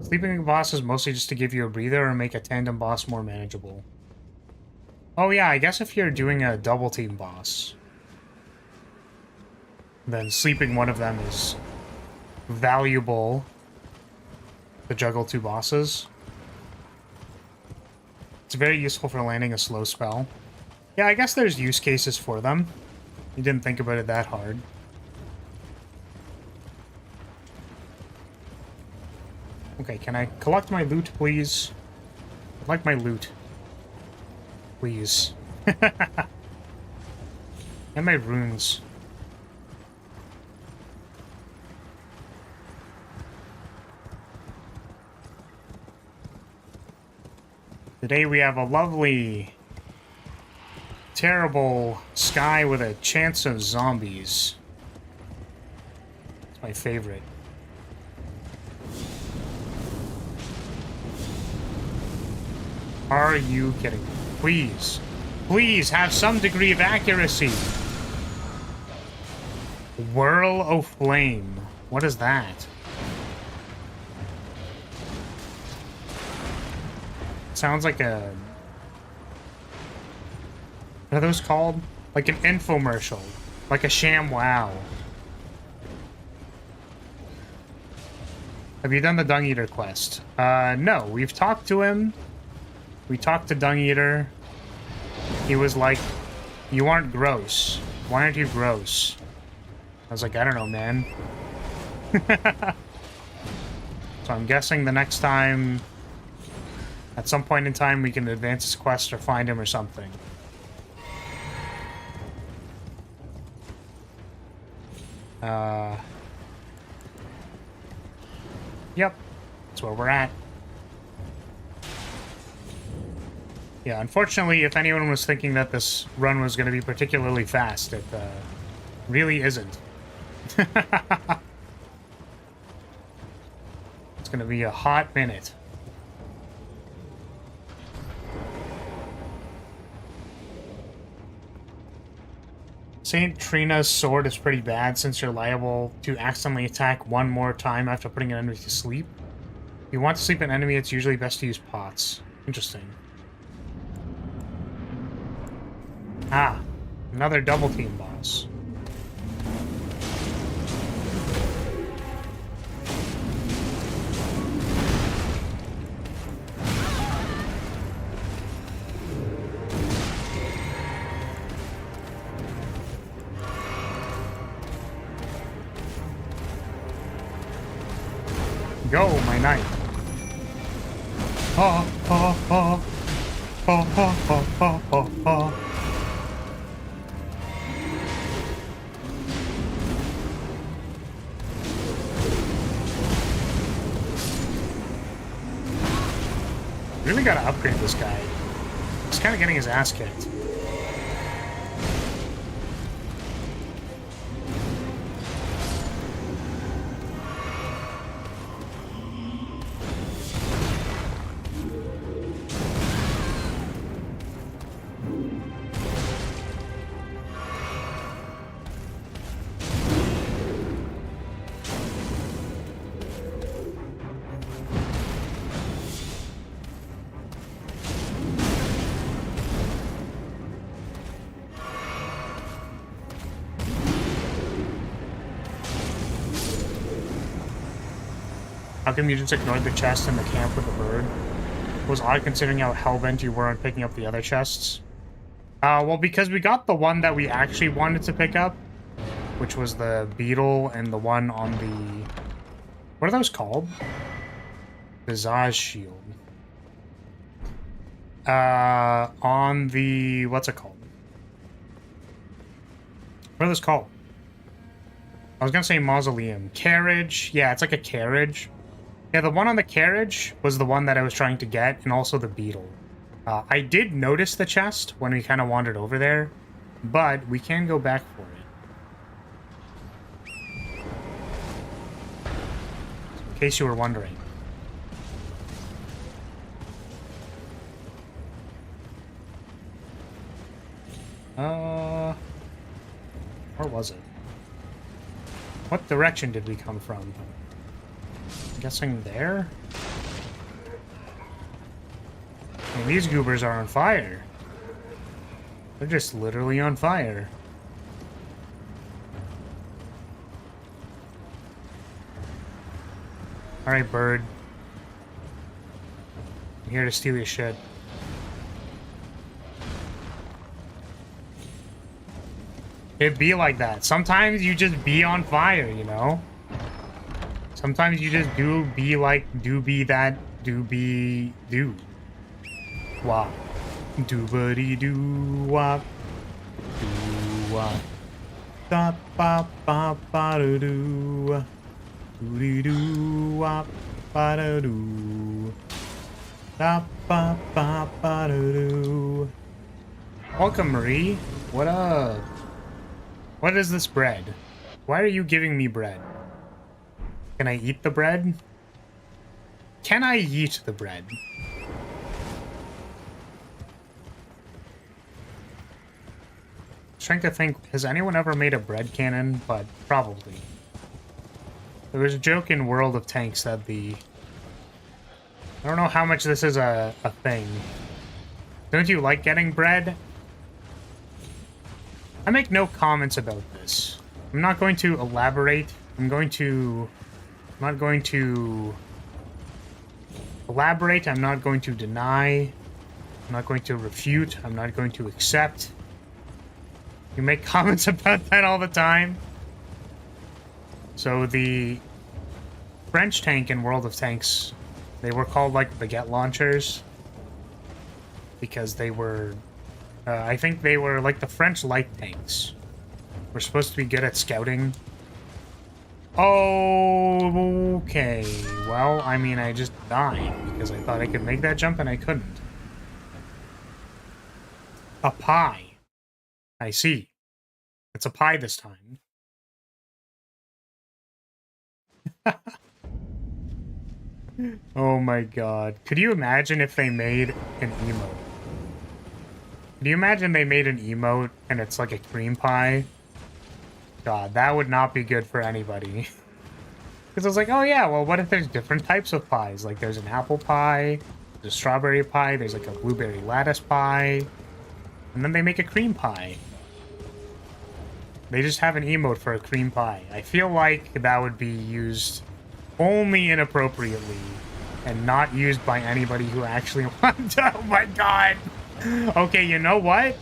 Sleeping with boss is mostly just to give you a breather or make a tandem boss more manageable. Oh yeah, I guess if you're doing a double team boss, then sleeping one of them is valuable to juggle two bosses. It's very useful for landing a slow spell. Yeah, I guess there's use cases for them. You didn't think about it that hard. Okay, can I collect my loot, please? I'd like my loot. Please. And my runes. Today we have a lovely, terrible sky with a chance of zombies. It's my favorite. Are you kidding me? Please. Please have some degree of accuracy. Whirl of Flame. What is that? Sounds like a... What are those called? Like an infomercial. Like a ShamWow. Have you done the Dung Eater quest? No. We've talked to him. We talked to Dung Eater. He was like, you aren't gross. Why aren't you gross? I was like, I don't know, man. So I'm guessing the next time... At some point in time, we can advance this quest or find him or something. Yep. That's where we're at. Yeah, unfortunately, if anyone was thinking that this run was going to be particularly fast, it really isn't. It's going to be a hot minute. Saint Trina's sword is pretty bad since you're liable to accidentally attack one more time after putting an enemy to sleep. If you want to sleep an enemy, it's usually best to use pots. Interesting. Ah, another double team boss. Go, my knight. Ha ha ha. Ha ha ha ha ha ha. Really gotta upgrade this guy. He's kind of getting his ass kicked. How come you just ignored the chest in the camp with the bird? It was odd considering how hellbent you were on picking up the other chests. Well, because we got the one that we actually wanted to pick up, which was the beetle and the one on the... What are those called? Visage shield. On the... What's it called? What are those called? I was gonna say mausoleum. Carriage. Yeah, it's like a carriage. Yeah, the one on the carriage was the one that I was trying to get, and also the beetle. I did notice the chest when we kind of wandered over there, but we can go back for it. In case you were wondering. Where was it? What direction did we come from? I'm guessing there? I mean, these goobers are on fire. They're just literally on fire. Alright, bird. I'm here to steal your shit. It'd be like that. Sometimes you just be on fire, you know? Sometimes you just do be like, do be that, do be, do. Wop. Do-ba-dee-doo-wop. Do-wop. Da-ba-ba-ba-do-doo. Do-dee-doo-wop. Ba-da-doo. Da-ba-ba-ba-do-doo. Welcome, Marie. What up? What is this bread? Why are you giving me bread? Can I eat the bread? Can I eat the bread? Trying to think, has anyone ever made a bread cannon? But probably. There was a joke in World of Tanks that the... I don't know how much this is a thing. Don't you like getting bread? I make no comments about this. I'm not going to elaborate. I'm not going to elaborate. I'm not going to deny. I'm not going to refute. I'm not going to accept. You make comments about that all the time. So the French tank in World of Tanks, they were called like baguette launchers because they were, I think they were like the French light tanks. We're supposed to be good at scouting. Oh, okay. Well, I mean, I just died because I thought I could make that jump and I couldn't. A pie. I see. It's a pie this time. Oh my god. Could you imagine if they made an emote? Could you imagine they made an emote and it's like a cream pie? God, that would not be good for anybody. Because I was like, oh yeah, well, what if there's different types of pies? Like, there's an apple pie, there's a strawberry pie, there's like a blueberry lattice pie, and then they make a cream pie. They just have an emote for a cream pie. I feel like that would be used only inappropriately and not used by anybody who actually wants to. Oh my god! Okay, you know what?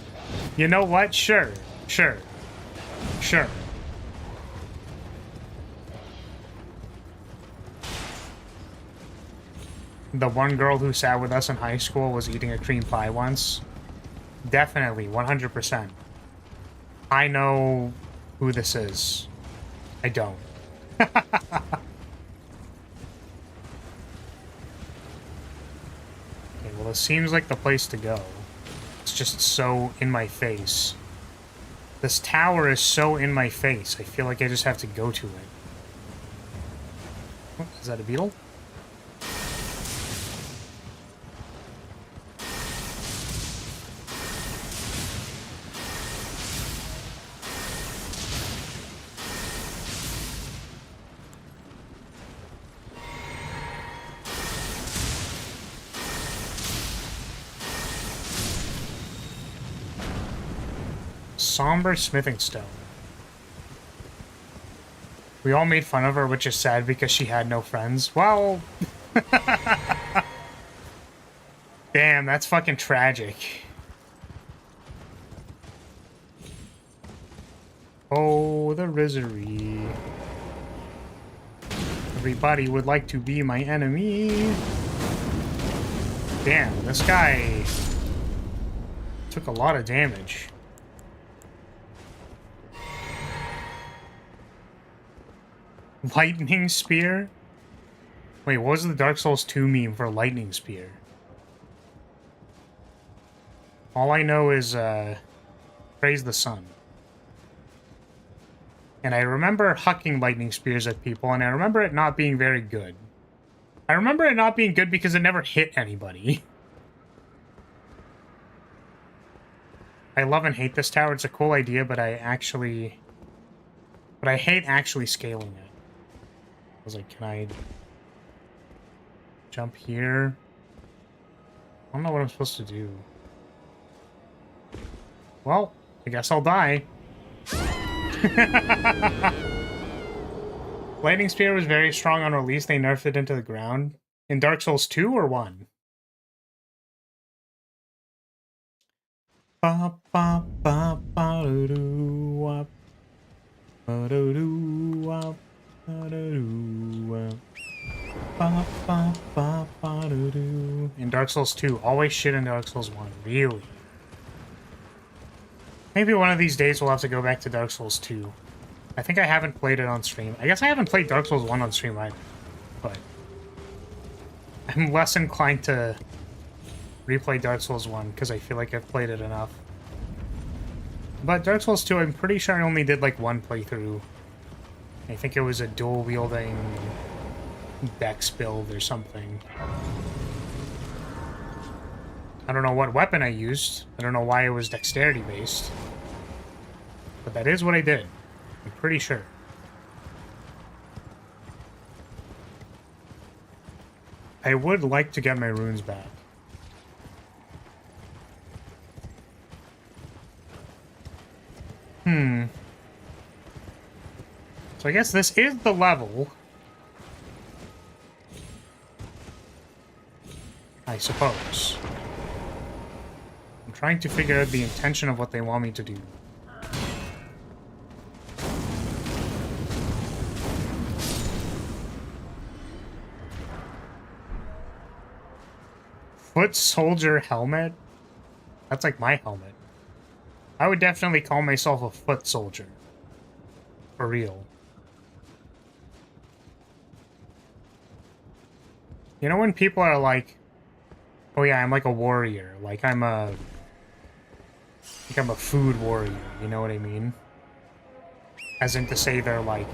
You know what? Sure. Sure. the one girl who sat with us in high school was eating a cream pie once? Definitely, 100%. I know who this is. I don't. Okay, well, it seems like the place to go. It's just so in my face. This tower is so in my face. I feel like I just have to go to it. Oh, is that a beetle? Somber smithing stone. We all made fun of her, which is sad because she had no friends. Well... Damn, that's fucking tragic. Oh, the misery. Everybody would like to be my enemy. Damn, this guy took a lot of damage. Lightning spear? Wait, what was the Dark Souls 2 meme for lightning spear? All I know is, praise the sun. And I remember hucking lightning spears at people, and I remember it not being very good. I remember it not being good because it never hit anybody. I love and hate this tower. It's a cool idea, but I hate actually scaling it. I was like, can I jump here? I don't know what I'm supposed to do. Well, I guess I'll die. Lightning Spear was very strong on release. They nerfed it into the ground. In Dark Souls 2 or 1? Ba ba ba ba doo doo wop. Ba doo doo wop. Ba doo doo wop. Ba ba ba ba doo doo. In Dark Souls 2. Always shit in Dark Souls 1. Really? Maybe one of these days we'll have to go back to Dark Souls 2. I think I haven't played it on stream. I guess I haven't played Dark Souls 1 on stream either. But I'm less inclined to replay Dark Souls 1 because I feel like I've played it enough. But Dark Souls 2, I'm pretty sure I only did like one playthrough. I think it was a dual-wielding Dex build or something. I don't know what weapon I used. I don't know why it was dexterity-based. But that is what I did. I'm pretty sure. I would like to get my runes back. So I guess this is the level. I suppose. I'm trying to figure out the intention of what they want me to do. Foot soldier helmet? That's like my helmet. I would definitely call myself a foot soldier. For real. You know when people are like, oh yeah, I'm like a warrior. Like I'm a food warrior, you know what I mean? As in to say they're like,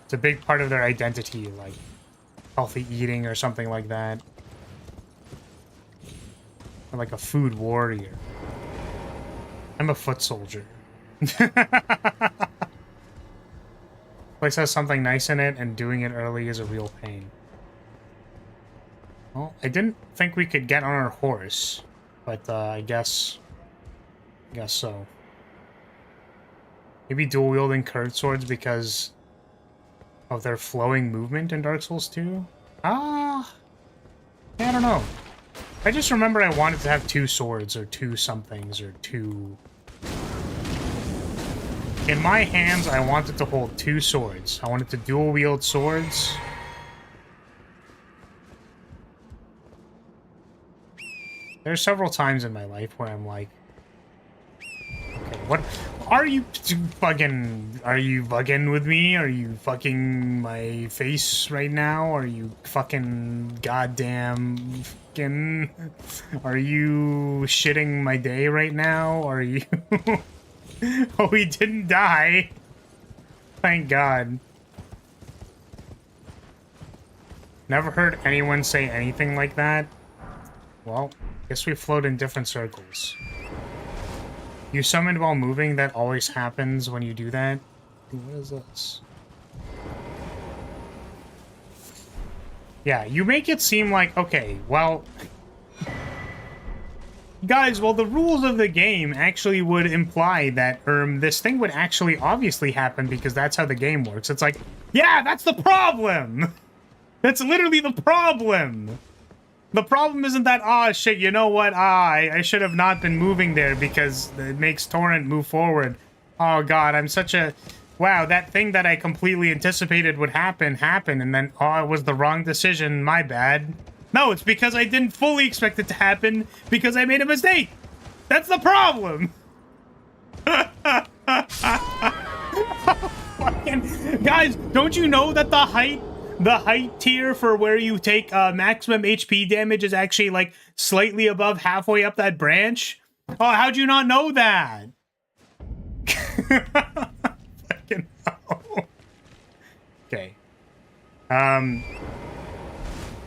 it's a big part of their identity, like healthy eating or something like that. Or like a food warrior. I'm a foot soldier. Place has something nice in it, and doing it early is a real pain. Well, I didn't think we could get on our horse, but I guess so. Maybe dual-wielding curved swords because of their flowing movement in Dark Souls 2? Ah, yeah, I don't know. I just remember I wanted to have two swords, or two somethings, or two... In my hands, I wanted to hold two swords. I wanted to dual-wield swords. There's several times in my life where I'm like, okay, what are you fucking? Are you bugging with me? Are you fucking my face right now? Are you fucking goddamn fucking? Are you shitting my day right now? Are you? Oh, he didn't die. Thank God. Never heard anyone say anything like that. Well, guess we float in different circles. You summoned while moving, that always happens when you do that. Ooh, what is this? Yeah, you make it seem like, okay, well... Guys, well, the rules of the game actually would imply that, this thing would actually obviously happen because that's how the game works. It's like, yeah, that's the problem! That's literally the problem! The problem isn't that, ah, shit, you know what? Ah, I should have not been moving there because it makes Torrent move forward. Oh, God, I'm such a... Wow, that thing that I completely anticipated would happen, and then, oh, it was the wrong decision, my bad. No, it's because I didn't fully expect it to happen because I made a mistake! That's the problem! Guys, don't you know that the height tier for where you take maximum HP damage is actually like slightly above halfway up that branch? Oh, how'd you not know that? Fucking hell. Okay.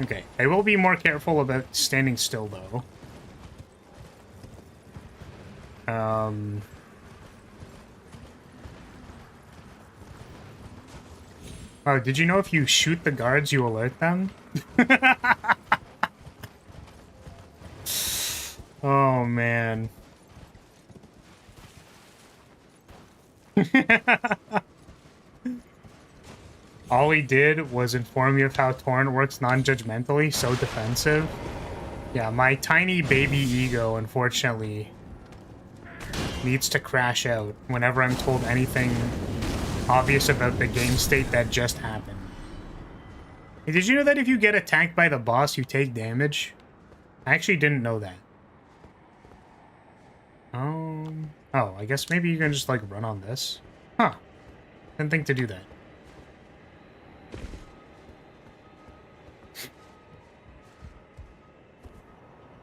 Okay. I will be more careful about standing still though. Oh, did you know if you shoot the guards, you alert them? Oh, man. All he did was inform you of how Torrent works non-judgmentally, so defensive. Yeah, my tiny baby ego, unfortunately, needs to crash out whenever I'm told anything obvious about the game state that just happened. Hey, did you know that if you get attacked by the boss, you take damage? I actually didn't know that. Oh, I guess maybe you can just, like, run on this. Huh. Didn't think to do that.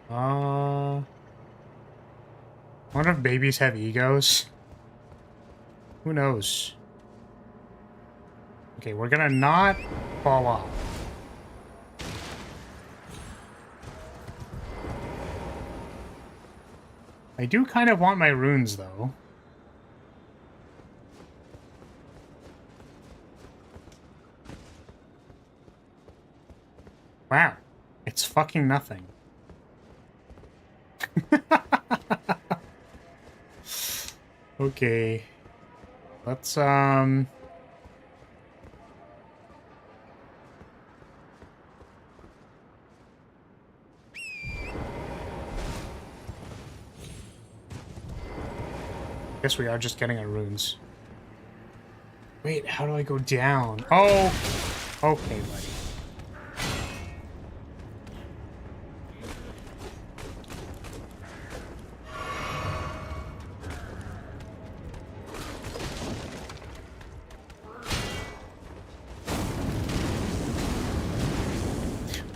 I wonder if babies have egos. Who knows? Okay, we're gonna not fall off. I do kind of want my runes, though. Wow. It's fucking nothing. Okay. Let's, guess we are just getting our runes. Wait, how do I go down? Oh! Okay, buddy.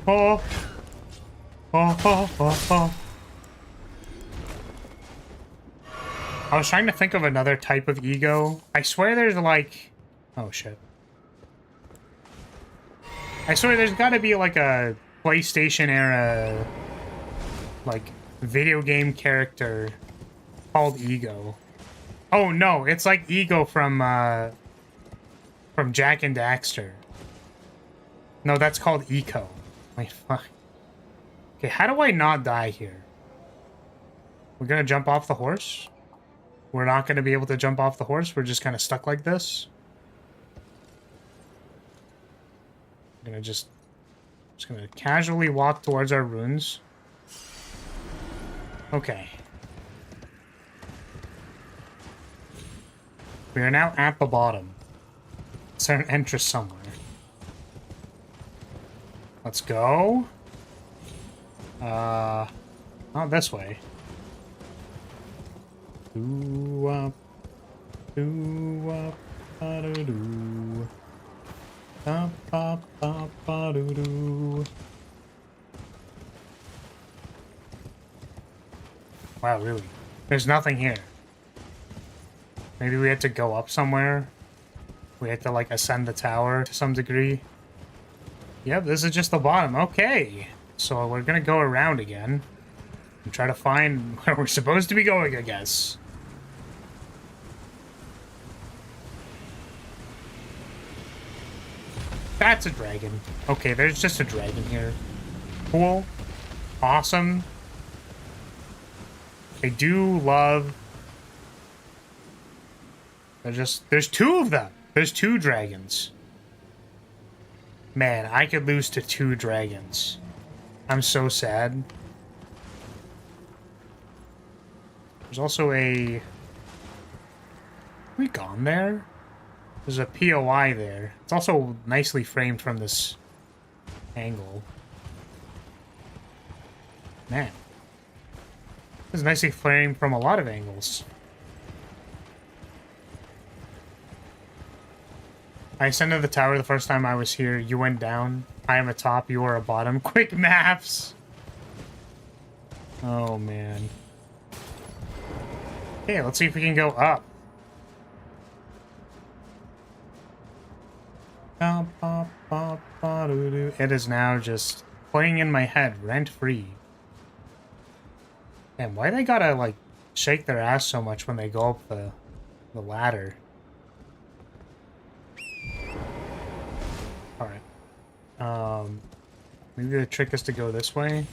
Oh! Oh, oh, oh, oh. I was trying to think of another type of ego. I swear there's like... Oh, shit. I swear there's gotta be like a PlayStation era, like, video game character called Ego. Oh, no, it's like Ego from Jak and Daxter. No, that's called Eco. Wait, fuck. Okay, how do I not die here? We're gonna jump off the horse? We're not gonna be able to jump off the horse? We're just kind of stuck like this? I'm gonna just gonna casually walk towards our runes. Okay. We are now at the bottom. Is there an entrance somewhere? Let's go. Oh, this way. Doo-wop, doo-wop, ba-doo-doo. Ba-ba-ba-ba-doo-doo. Wow, really? There's nothing here. Maybe we had to go up somewhere. We had to, like, ascend the tower to some degree. Yep, this is just the bottom. Okay. So we're gonna go around again and try to find where we're supposed to be going, I guess. That's a dragon. Okay, there's just a dragon here. Cool. Awesome. I do love... There's two of them. There's two dragons. Man, I could lose to two dragons. I'm so sad. There's also a... Have we gone there? There's a POI there. It's also nicely framed from this angle. Man. It's nicely framed from a lot of angles. I ascended the tower the first time I was here. You went down. I am a top. You are a bottom. Quick maps! Oh, man. Okay, let's see if we can go up. It is now just playing in my head, rent-free. Man, why they gotta, like, shake their ass so much when they go up the ladder? Alright. Maybe the trick is to go this way.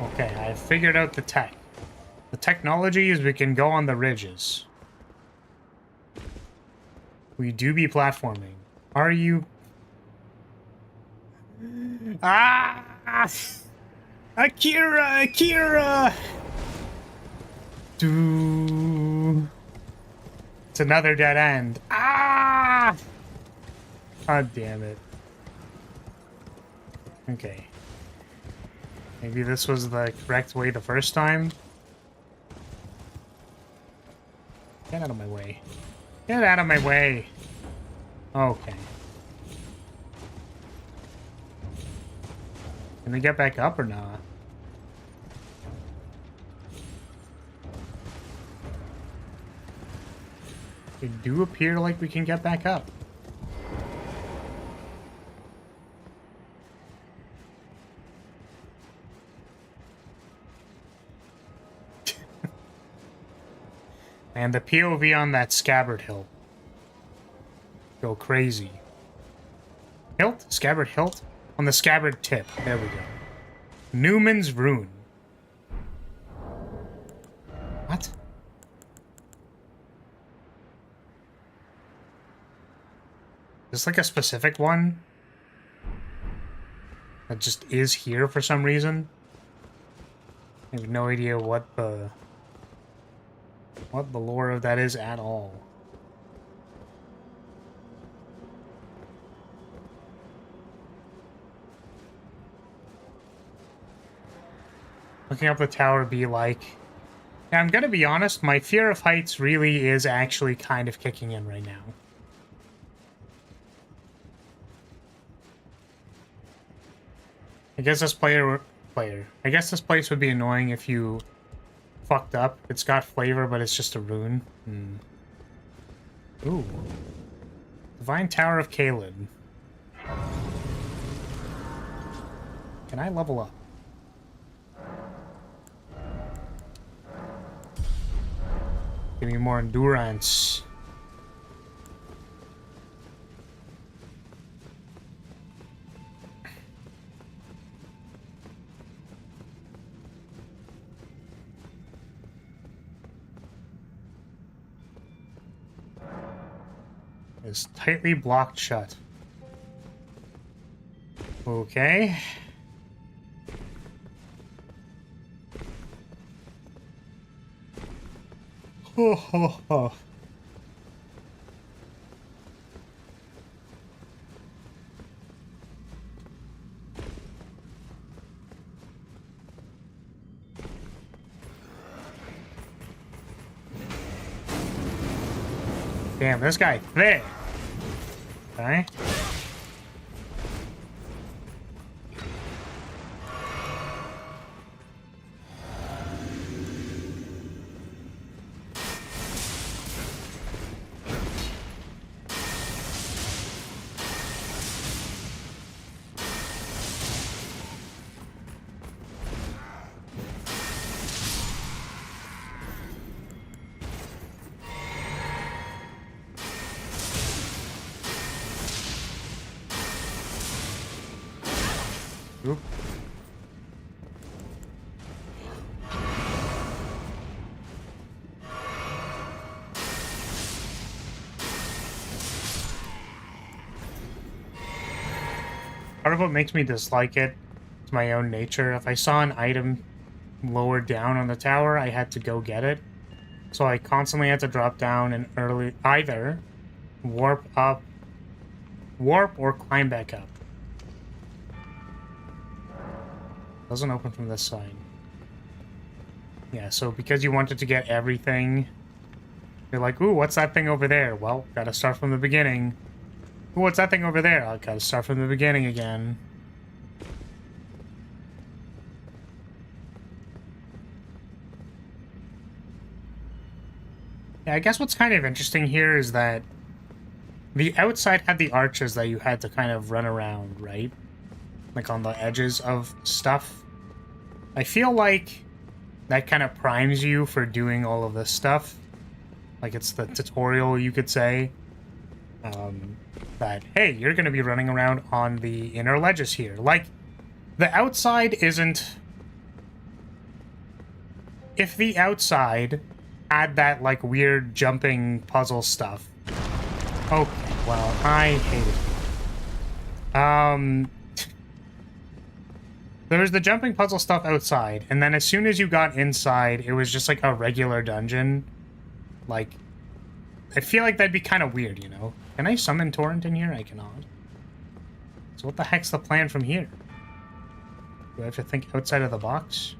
Okay, I figured out the tech. The technology is we can go on the ridges. We do be platforming. Are you... Ah! Akira! Do... It's another dead end. Ah! God damn it. Okay. Maybe this was the correct way the first time. Get out of my way. Get out of my way. Okay. Can we get back up or not? It do appear like we can get back up. And the POV on that scabbard hilt. Go crazy. Hilt? Scabbard hilt? On the scabbard tip. There we go. Newman's rune. What? Is this like a specific one? That just is here for some reason? I have no idea what the lore of that is at all. Looking up the tower be like... Yeah, I'm gonna be honest, my fear of heights really is actually kind of kicking in right now. I guess this I guess this place would be annoying if you fucked up. It's got flavor, but it's just a rune. Ooh. Divine Tower of Kaled. Can I level up? Give me more endurance. Is tightly blocked shut. Okay. Ho ho ho. Damn, this guy thick. Okay. Oop. Part of what makes me dislike it is my own nature. If I saw an item lower down on the tower, I had to go get it. So I constantly had to drop down and either warp or climb back up. Doesn't open from this side. Yeah, so because you wanted to get everything, you're like, ooh, what's that thing over there? Well, gotta start from the beginning. Ooh, what's that thing over there? I gotta start from the beginning again. Yeah, I guess what's kind of interesting here is that the outside had the arches that you had to kind of run around, right? Like on the edges of stuff. I feel like that kind of primes you for doing all of this stuff. Like it's the tutorial, you could say. That, hey, you're going to be running around on the inner ledges here. Like, the outside isn't... If the outside had that, like, weird jumping puzzle stuff... Okay, well, I hate it. There was the jumping puzzle stuff outside, and then as soon as you got inside, it was just like a regular dungeon. Like, I feel like that'd be kind of weird, you know? Can I summon Torrent in here? I cannot. So what the heck's the plan from here? Do I have to think outside of the box?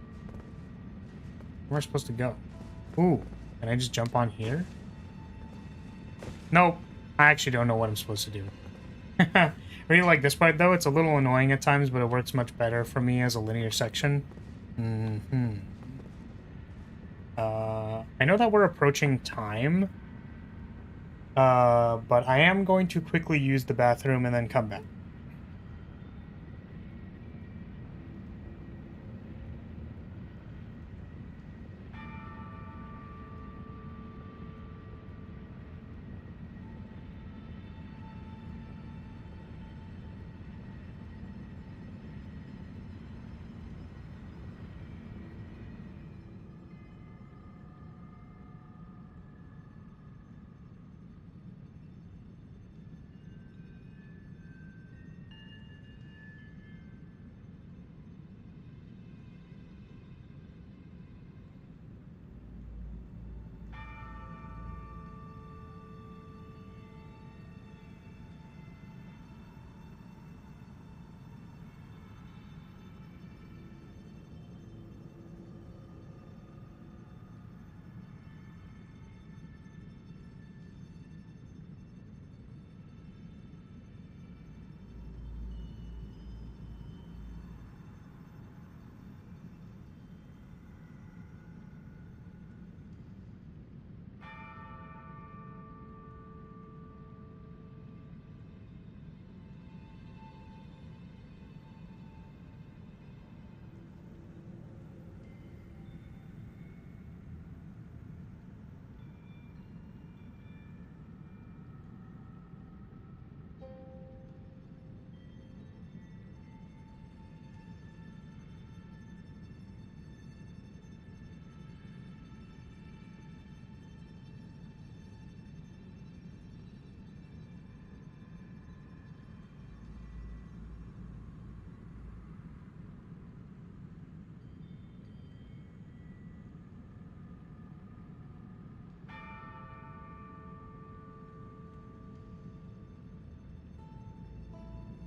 Where am I supposed to go? Ooh, can I just jump on here? Nope. I actually don't know what I'm supposed to do. I really like this part, though. It's a little annoying at times, but it works much better for me as a linear section. I know that we're approaching time. But I am going to quickly use the bathroom and then come back.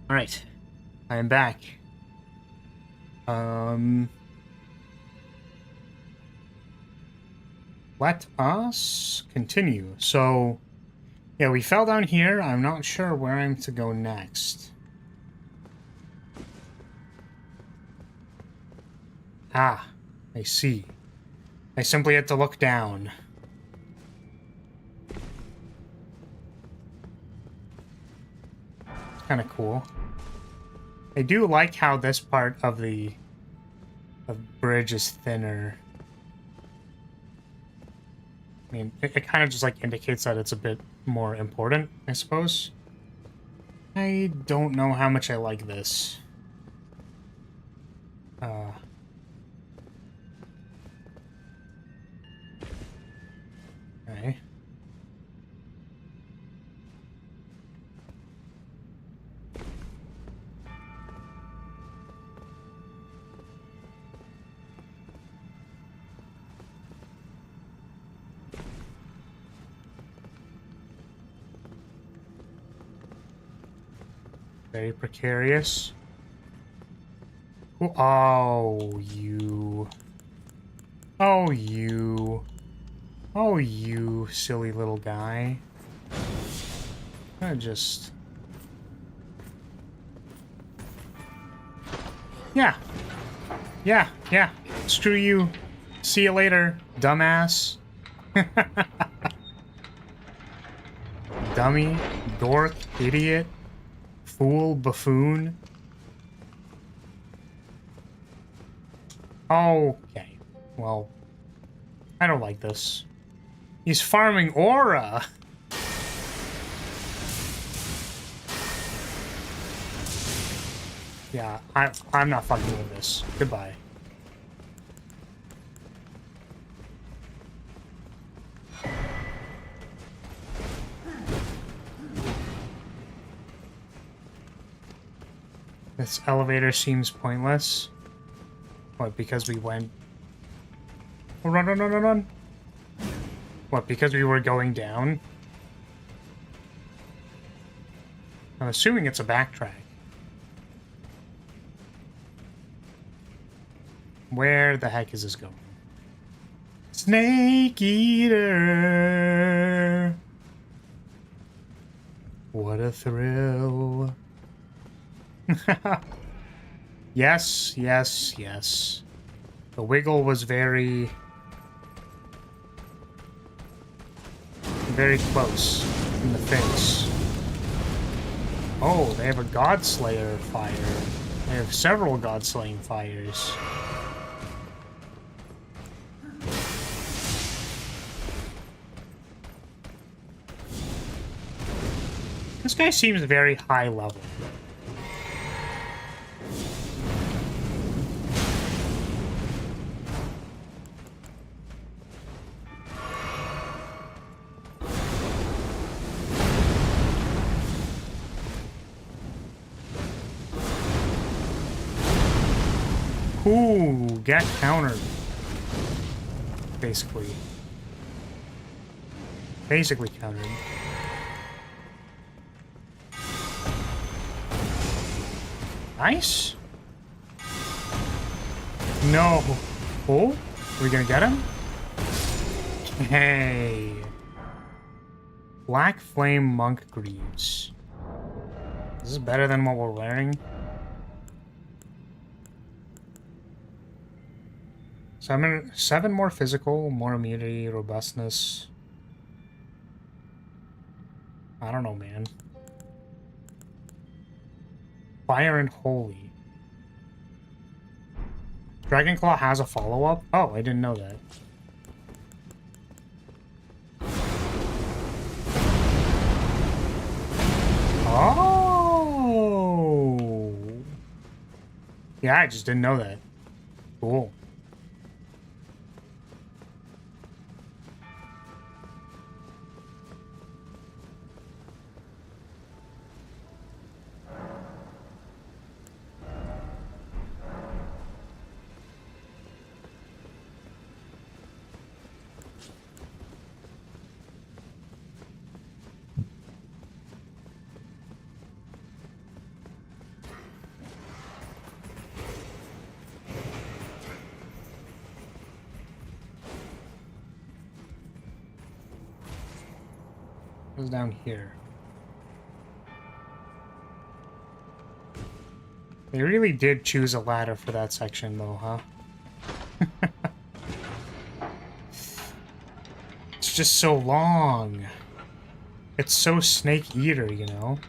Alright. I am back. Let us continue. So, Yeah, we fell down here. I'm not sure where I'm to go next. Ah, I see. I simply had to look down. It's kind of cool. I do like how this part of the bridge is thinner. I mean, it kind of just like indicates that it's a bit more important, I suppose. I don't know how much I like this. Okay. Very precarious. Oh, you. Oh, you. Oh, you silly little guy. I just... Yeah. Yeah, yeah. Screw you. See you later, dumbass. Dummy, dork, idiot, fool, buffoon. Okay. Well, I don't like this. He's farming aura. Yeah, I'm not fucking with this. Goodbye. This elevator seems pointless. What, because we went... Oh, run, run, run, run, run! What, because we were going down? I'm assuming it's a backtrack. Where the heck is this going? Snake Eater! What a thrill. Yes, yes, yes. The wiggle was very close in the face. Oh, they have a Godslayer fire. They have several God-slaying fires. This guy seems very high level. Ooh, get countered. Basically. Basically countered. Nice. No. Oh, are we gonna get him? Hey. Black Flame Monk Greaves. This is better than what we're wearing. Seven more physical, more immunity, robustness. I don't know, man. Fire and Holy. Dragonclaw has a follow-up? Oh, I didn't know that. Oh! Yeah, I just didn't know that. Cool. What's down here? They really did choose a ladder for that section, though, huh? It's just so long. It's so snake eater, you know?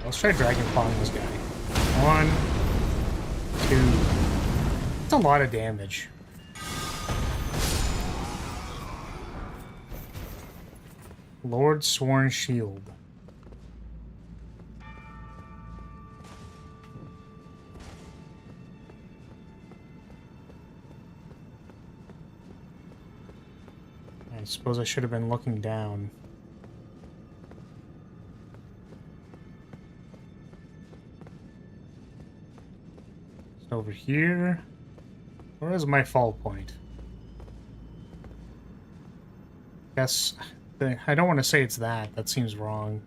Let's try dragon clawing this guy. 1, 2. That's a lot of damage. Lord Sworn Shield. I suppose I should have been looking down. It's over here. Where is my fall point? Guess I don't want to say it's that. That seems wrong.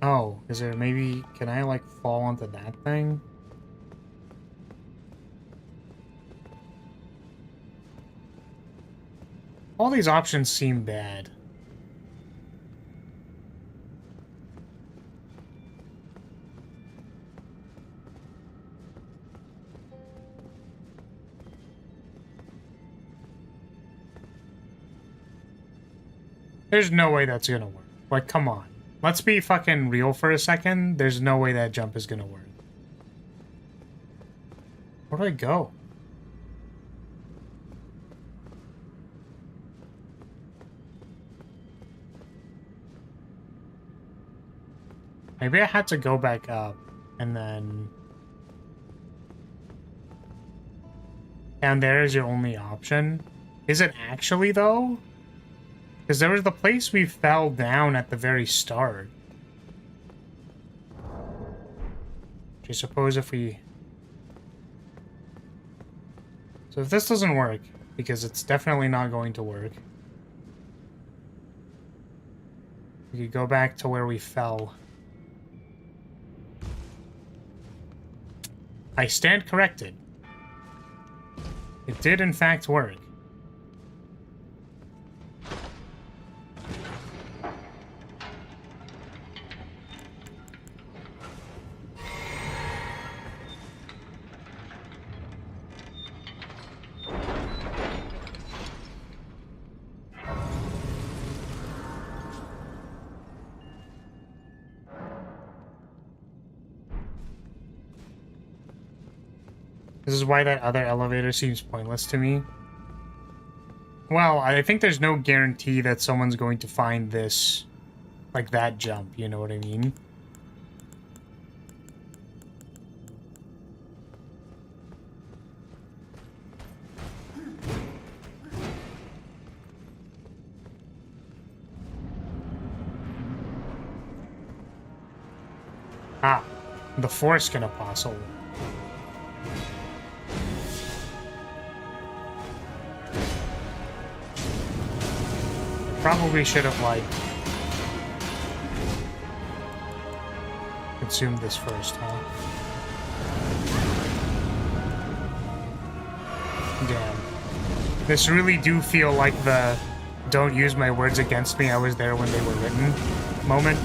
Oh, is there maybe... Can I, like, fall onto that thing? All these options seem bad. There's no way that's gonna work. Like, come on. Let's be fucking real for a second. There's no way that jump is gonna work. Where do I go? Maybe I had to go back up, and then... Down there is your only option? Is it actually, though? Because there was the place we fell down at the very start. I suppose if we... So if this doesn't work, because it's definitely not going to work, we could go back to where we fell. I stand corrected. It did in fact work. This is why that other elevator seems pointless to me. Well, I think there's no guarantee that someone's going to find this, like that jump, you know what I mean? Ah, the Foreskin Apostle. Probably should have, like, consumed this first, huh? Damn. This really do feel like the "don't use my words against me, I was there when they were written" moment.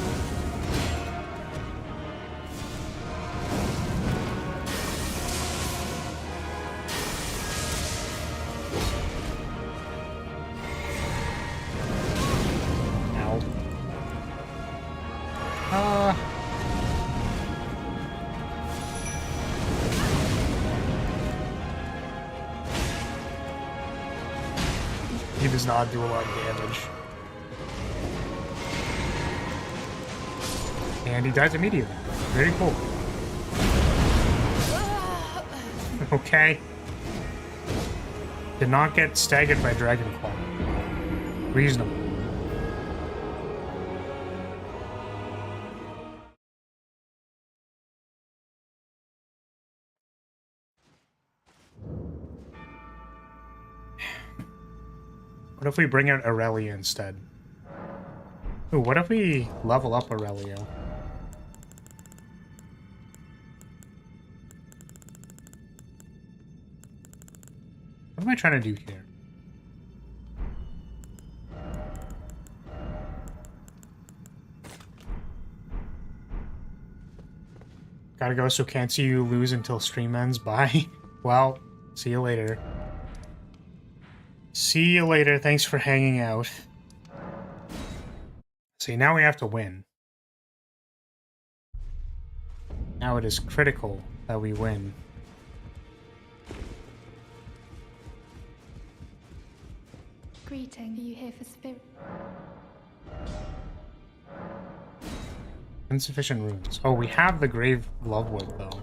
He does not do a lot of damage. And he dies immediately. Very cool. Okay. Did not get staggered by Dragon Claw. Reasonable. What if we bring out Aurelia instead? Ooh, what if we level up Aurelia? What am I trying to do here? Gotta go, so can't see you lose until stream ends. Bye. Well, see you later. See you later. Thanks for hanging out. See, now we have to win. Now it is critical that we win. Greeting, are you here for spirit? Insufficient runes. Oh, we have the Grave Lovewood, though.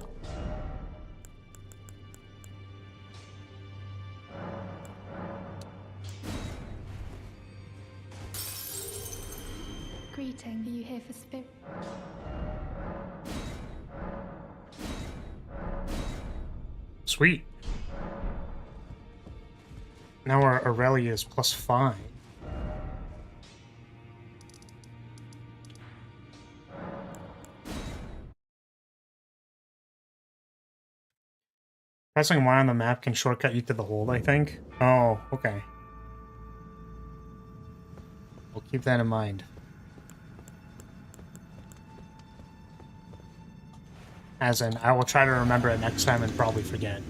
Greeting, are you here for spirit? Sweet. Now our Aurelia is +5. Pressing Y on the map can shortcut you to the hold, I think. Oh, okay. We'll keep that in mind. As in, I will try to remember it next time and probably forget.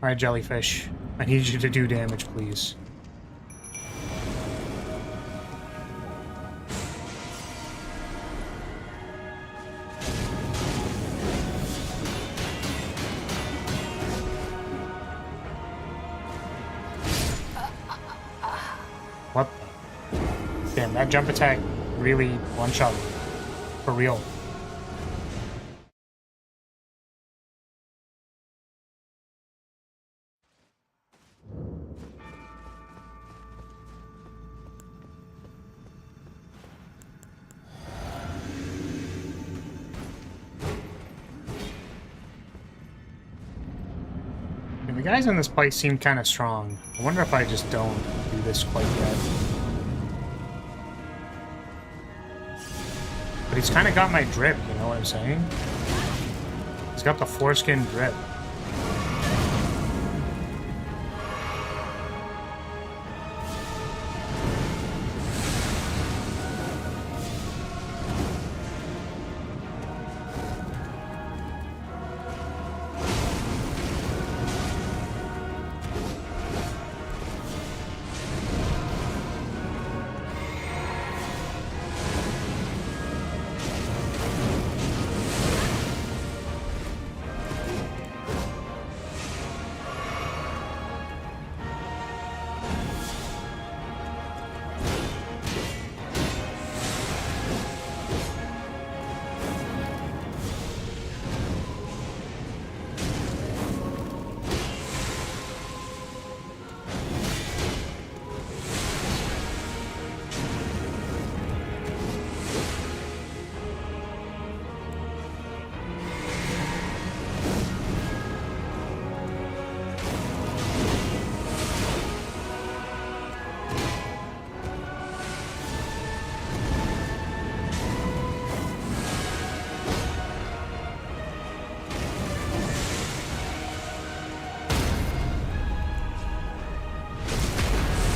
Alright, Jellyfish. I need you to do damage, please. What the? Damn, that jump attack really one-shot me. For real. The guys in this place seem kind of strong. I wonder if I just don't do this quite yet. But he's kind of got my drip, you know what I'm saying? He's got the foreskin drip.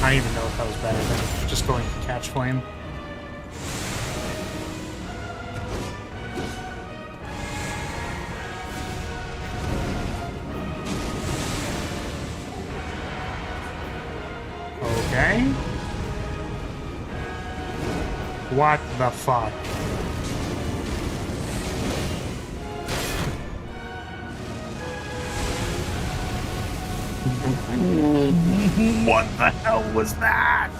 I don't even know if that was better than just going to catch flame. Okay. What the fuck? What the hell was that?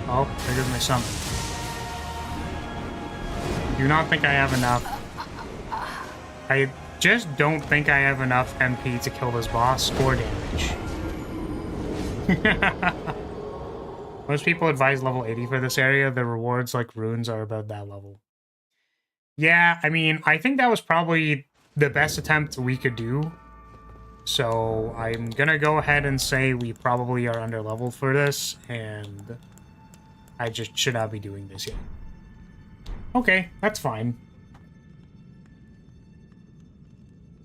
Oh, there goes my summon. Do not think I have enough. I just don't think I have enough MP to kill this boss or damage. Most people advise level 80 for this area. The rewards like runes are about that level. Yeah, I mean, I think that was probably the best attempt we could do. So I'm gonna go ahead and say we probably are under leveled for this, and I just should not be doing this yet. Okay, that's fine.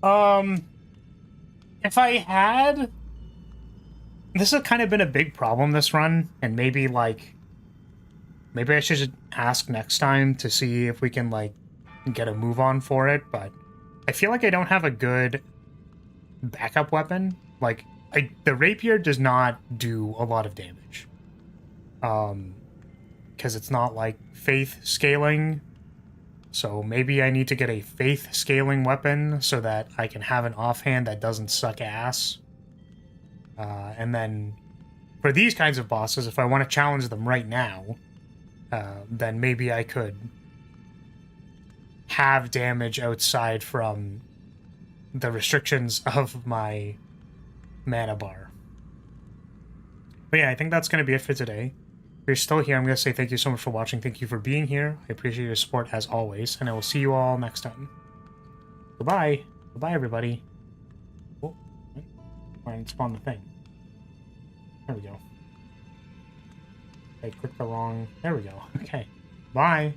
If I had... This has kind of been a big problem this run, and maybe, like... Maybe I should just ask next time to see if we can, like, get a move on for it, but I feel like I don't have a good backup weapon. Like, the rapier does not do a lot of damage. Because it's not, like, faith scaling. So maybe I need to get a faith scaling weapon so that I can have an offhand that doesn't suck ass. And then for these kinds of bosses, if I want to challenge them right now, then maybe I could have damage outside from the restrictions of my mana bar. But yeah, I think that's going to be it for today. If you're still here, I'm going to say thank you so much for watching. Thank you for being here. I appreciate your support as always, and I will see you all next time. Goodbye. Goodbye, everybody. Oh, I didn't spawn the thing. There we go. I clicked the wrong... There we go. Okay. Bye.